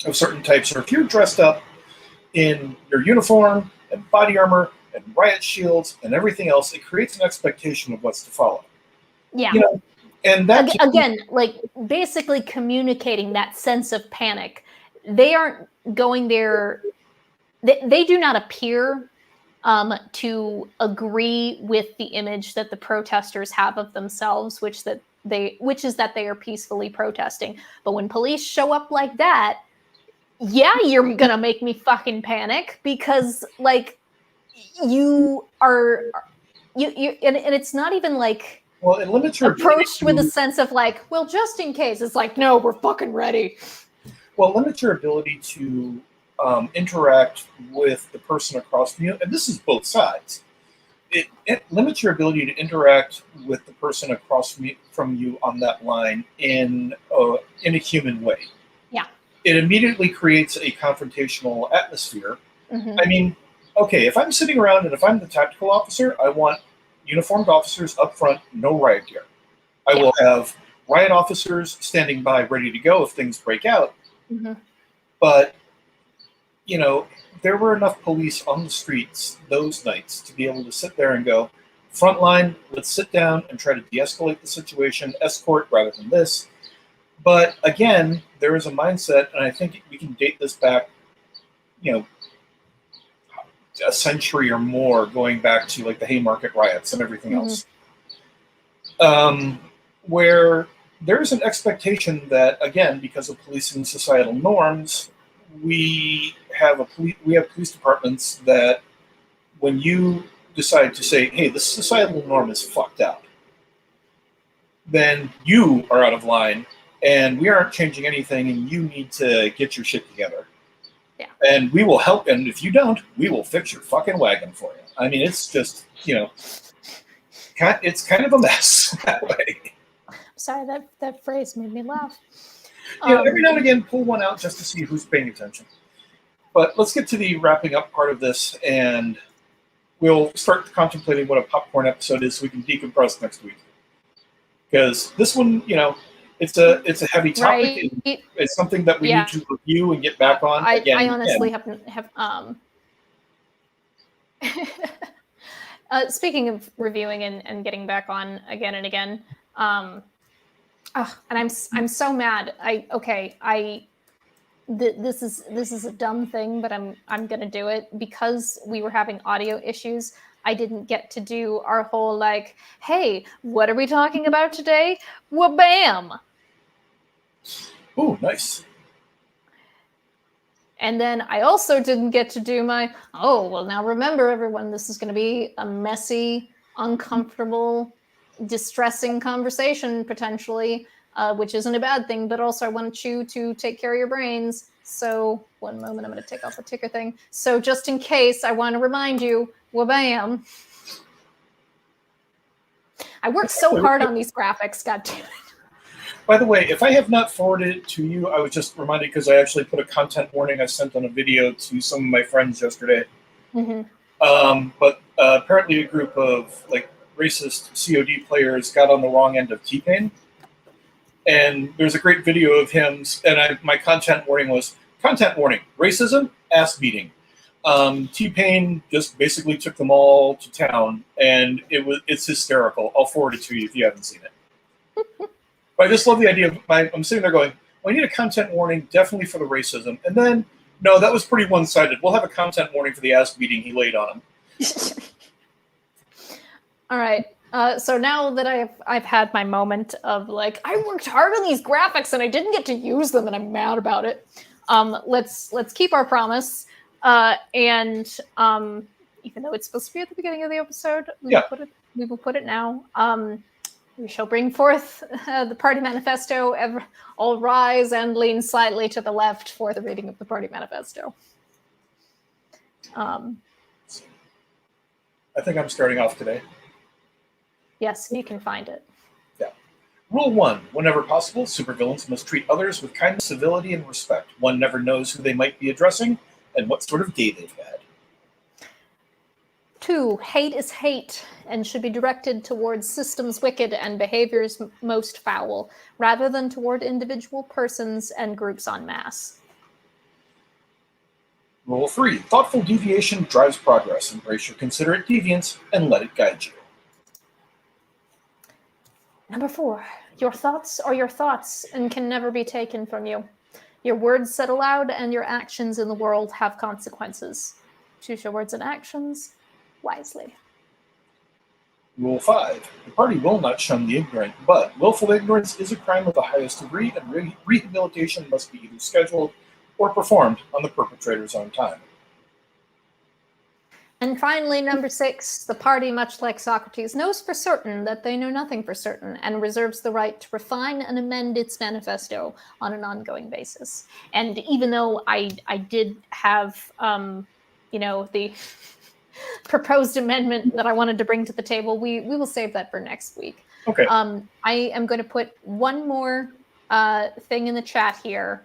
of certain types, or if you're dressed up in your uniform and body armor and riot shields and everything else, it creates an expectation of what's to follow. Yeah. You know, and that again, like basically communicating that sense of panic. They aren't going there. They do not appear to agree with the image that the protesters have of themselves, which is that they are peacefully protesting. But when police show up like that, yeah, you're gonna make me fucking panic, because like you are and it's not even like, well, it limits your approached with a sense of like, well, just in case. It's like, no, we're fucking ready. Well, it limits your ability to interact with the person across from you, and this is both sides. It limits your ability to interact with the person across from you on that line in a human way. Yeah. It immediately creates a confrontational atmosphere. Mm-hmm. I mean, okay, if I'm sitting around and if I'm the tactical officer, I want uniformed officers up front, no riot gear. I will have riot officers standing by ready to go if things break out. Mm-hmm. But, you know, there were enough police on the streets those nights to be able to sit there and go, front line, let's sit down and try to de-escalate the situation, escort rather than this. But again, there is a mindset, and I think we can date this back, you know, a century or more, going back to like the Haymarket riots and everything else, where there's an expectation that, again, because of policing societal norms, we have police departments that when you decide to say, hey, this societal norm is fucked up, then you are out of line and we aren't changing anything and you need to get your shit together. Yeah. And we will help, and if you don't, we will fix your fucking wagon for you. I mean, it's just, you know, it's kind of a mess that way. Sorry, that phrase made me laugh. You know, every now and again, pull one out just to see who's paying attention. But let's get to the wrapping up part of this, and we'll start contemplating what a popcorn episode is so we can decompress next week. Because this one, you know, it's a heavy topic. Right. It's something that we need to review and get back on. I honestly have speaking of reviewing and getting back on again and again, and I'm so mad. This is a dumb thing, but I'm gonna do it because we were having audio issues. I didn't get to do our whole like, hey, what are we talking about today? Well, bam. Ooh, nice. And then I also didn't get to do my, oh, well, now remember, everyone, this is going to be a messy, uncomfortable, distressing conversation, potentially, which isn't a bad thing, but also I want you to take care of your brains. So, one moment, I'm going to take off the ticker thing. So, just in case, I want to remind you, wabam. I worked so hard on these graphics, goddammit. By the way, if I have not forwarded it to you, I was just reminded because I actually put a content warning I sent on a video to some of my friends yesterday. Mm-hmm. But apparently a group of like racist COD players got on the wrong end of T-Pain. And there's a great video of him, and my content warning was, content warning, racism, ass beating. T-Pain just basically took them all to town, and it's hysterical. I'll forward it to you if you haven't seen it. But I just love the idea of I'm sitting there going, well, I need a content warning definitely for the racism. And then, no, that was pretty one-sided. We'll have a content warning for the ass beating he laid on him. All right. So now that I've had my moment of like, I worked hard on these graphics and I didn't get to use them and I'm mad about it. Let's keep our promise. And even though it's supposed to be at the beginning of the episode, we will put it now. We shall bring forth the party manifesto. All rise and lean slightly to the left for the reading of the party manifesto. I think I'm starting off today. Yes, you can find it. Yeah. Rule 1. Whenever possible, supervillains must treat others with kindness, civility, and respect. One never knows who they might be addressing and what sort of day they've had. 2. Hate is hate and should be directed towards systems wicked and behaviors most foul, rather than toward individual persons and groups en masse. Rule 3. Thoughtful deviation drives progress. Embrace your considerate deviance and let it guide you. Number 4. Your thoughts are your thoughts and can never be taken from you. Your words said aloud and your actions in the world have consequences. Choose your words and actions wisely. Rule 5. The party will not shun the ignorant, but willful ignorance is a crime of the highest degree, and rehabilitation must be either scheduled or performed on the perpetrator's own time. And finally, number 6, the party, much like Socrates, knows for certain that they know nothing for certain and reserves the right to refine and amend its manifesto on an ongoing basis. And even though I did have, the proposed amendment that I wanted to bring to the table, we will save that for next week. Okay. I am going to put one more thing in the chat here.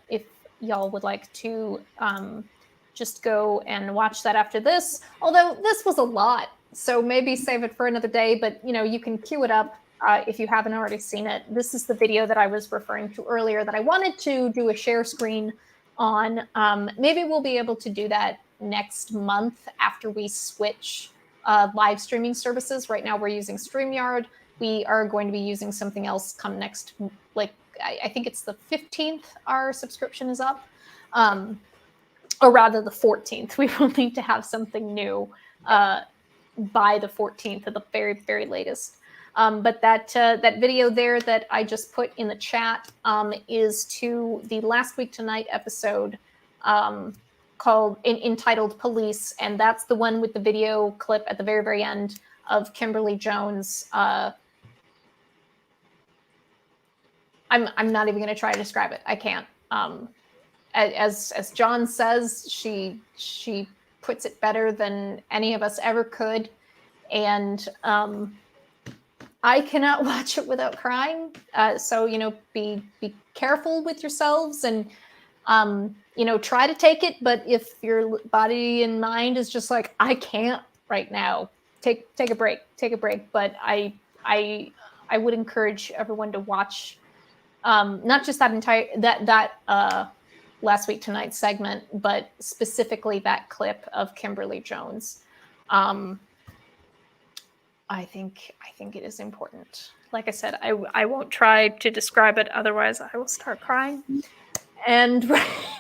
If y'all would like to just go and watch that after this. Although this was a lot, so maybe save it for another day, but you can queue it up if you haven't already seen it. This is the video that I was referring to earlier that I wanted to do a share screen on. Maybe we'll be able to do that next month after we switch live streaming services. Right now we're using StreamYard. We are going to be using something else come next, I think it's the 15th our subscription is up. Or rather the 14th. We will need to have something new by the 14th at the very, very latest. But that video there that I just put in the chat is to the Last Week Tonight episode entitled Police, and that's the one with the video clip at the very, very end of Kimberly Jones. I'm not even going to try to describe it. I can't. As John says, she puts it better than any of us ever could, and I cannot watch it without crying. So be careful with yourselves, and try to take it. But if your body and mind is just like, I can't right now, take a break. Take a break. But I would encourage everyone to watch not just that entire Last Week Tonight segment, but specifically that clip of Kimberly Jones. I think it is important. Like I said, I won't try to describe it, otherwise I will start crying. And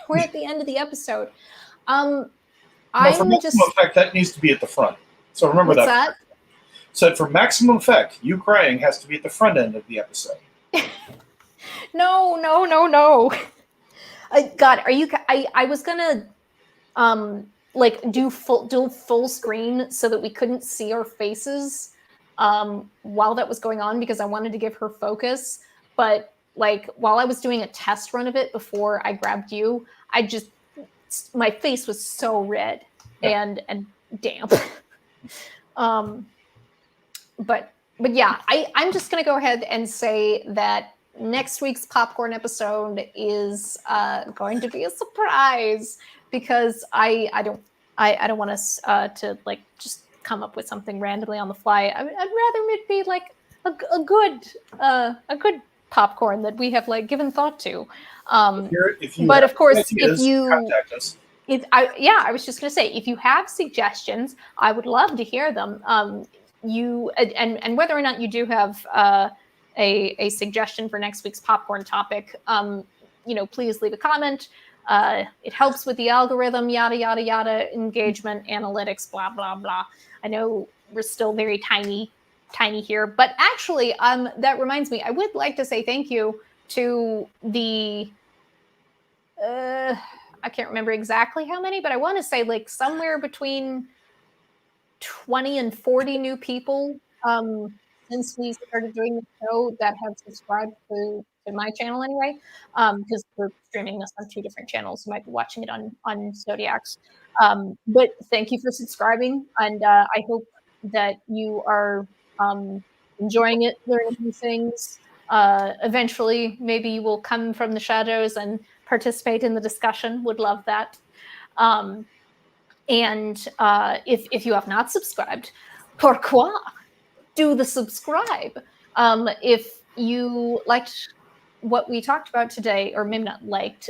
we're at the end of the episode. For maximum effect, that needs to be at the front. So remember what's that. Said for maximum effect, you crying has to be at the front end of the episode. No. God, are you? I was gonna do full screen so that we couldn't see our faces while that was going on, because I wanted to give her focus. But while I was doing a test run of it before I grabbed you, my face was so red and damp. But yeah, I'm just gonna go ahead and say that next week's popcorn episode is going to be a surprise, because I don't want us to just come up with something randomly on the fly. I'd rather it be a good popcorn that we have like given thought to. But of course, if you contact us. I was just going to say, if you have suggestions, I would love to hear them. You and whether or not you do have a suggestion for next week's popcorn topic, please leave a comment. It helps with the algorithm, yada yada yada, engagement, analytics, blah blah blah. I know we're still very tiny here, but actually, that reminds me, I would like to say thank you to the I can't remember exactly how many, but I want to say somewhere between 20 and 40 new people since we started doing the show that have subscribed to my channel anyway, because we're streaming this on 2 different channels. You might be watching it on Zodiac's. But thank you for subscribing, and I hope that you are enjoying it, learning new things. Eventually, maybe you will come from the shadows and participate in the discussion. Would love that. And if you have not subscribed, pourquoi? Do the subscribe. If you liked what we talked about today, or maybe not liked,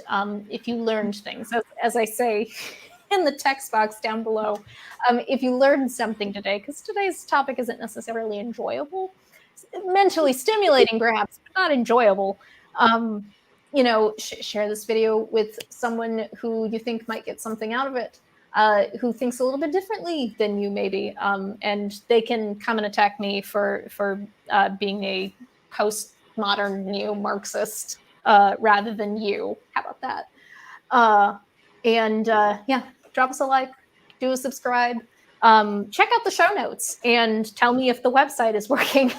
if you learned things, as I say in the text box down below, if you learned something today, because today's topic isn't necessarily enjoyable, mentally stimulating perhaps, but not enjoyable, share this video with someone who you think might get something out of it. Who thinks a little bit differently than you, maybe, and they can come and attack me for being a postmodern neo-Marxist rather than you. How about that? Yeah, drop us a like, do a subscribe, check out the show notes, and tell me if the website is working.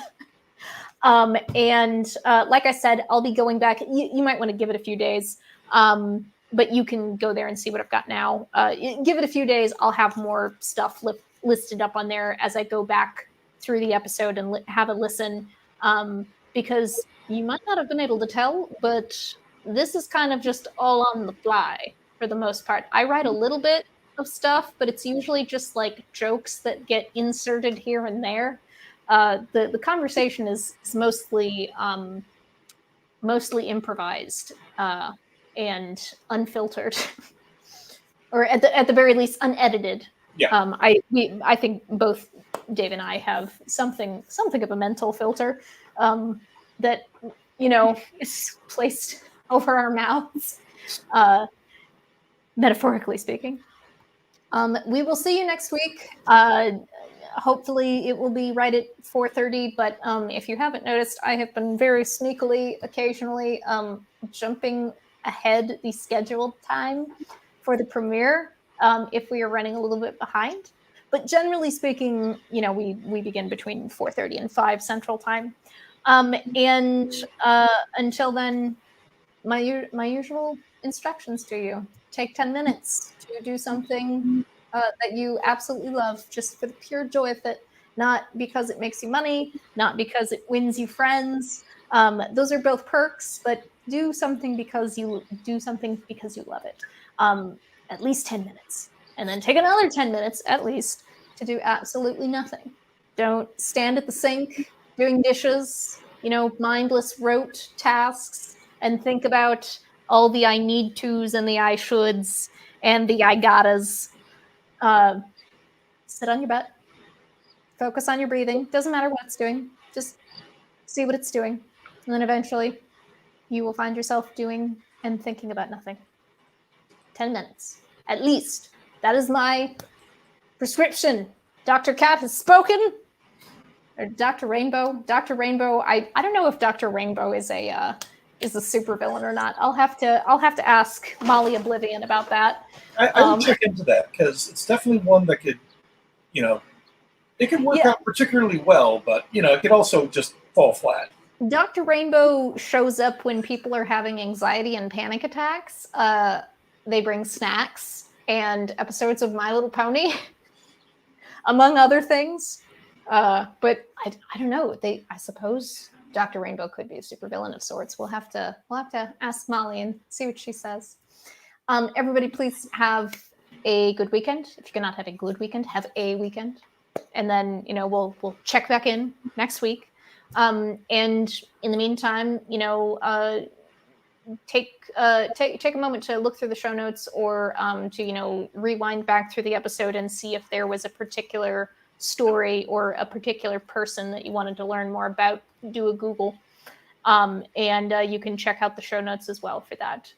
Like I said, I'll be going back. You might want to give it a few days. But you can go there and see what I've got now. Give it a few days. I'll have more stuff listed up on there as I go back through the episode and have a listen. Because you might not have been able to tell, but this is kind of just all on the fly for the most part. I write a little bit of stuff, but it's usually just like jokes that get inserted here and there. The conversation is mostly improvised. And unfiltered, or at the very least unedited. Yeah. I think both Dave and I have something of a mental filter that is placed over our mouths, metaphorically speaking. We will see you next week. Hopefully it will be right at 4:30. But if you haven't noticed, I have been very sneakily, occasionally jumping ahead the scheduled time for the premiere if we are running a little bit behind. But generally speaking, we begin between 4:30 and 5 Central Time. Until then, my usual instructions to you: take 10 minutes to do something that you absolutely love, just for the pure joy of it, not because it makes you money, not because it wins you friends. Those are both perks, but do something because you love it. At least 10 minutes. And then take another 10 minutes, at least, to do absolutely nothing. Don't stand at the sink doing dishes, mindless rote tasks, and think about all the I need tos and the I shoulds and the I gottas. Sit on your butt. Focus on your breathing. Doesn't matter what it's doing. Just see what it's doing. And then eventually you will find yourself doing and thinking about nothing. 10 minutes, at least. That is my prescription. Dr. Cat has spoken. Or Dr. Rainbow. Dr. Rainbow, I don't know if Dr. Rainbow is a supervillain or not. I'll have to ask Molly Oblivion about that. I would check into that, because it's definitely one that could, it could work out particularly well, but it could also just fall flat. Dr. Rainbow shows up when people are having anxiety and panic attacks. They bring snacks and episodes of My Little Pony, among other things. But I don't know. I suppose Dr. Rainbow could be a supervillain of sorts. We'll have to ask Molly and see what she says. Everybody, please have a good weekend. If you cannot have a good weekend, have a weekend, and then we'll check back in next week. And in the meantime, take a moment to look through the show notes, or to rewind back through the episode and see if there was a particular story or a particular person that you wanted to learn more about. Do a Google, and you can check out the show notes as well for that.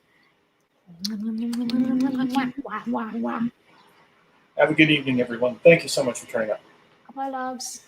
Have a good evening, everyone. Thank you so much for turning up. My loves.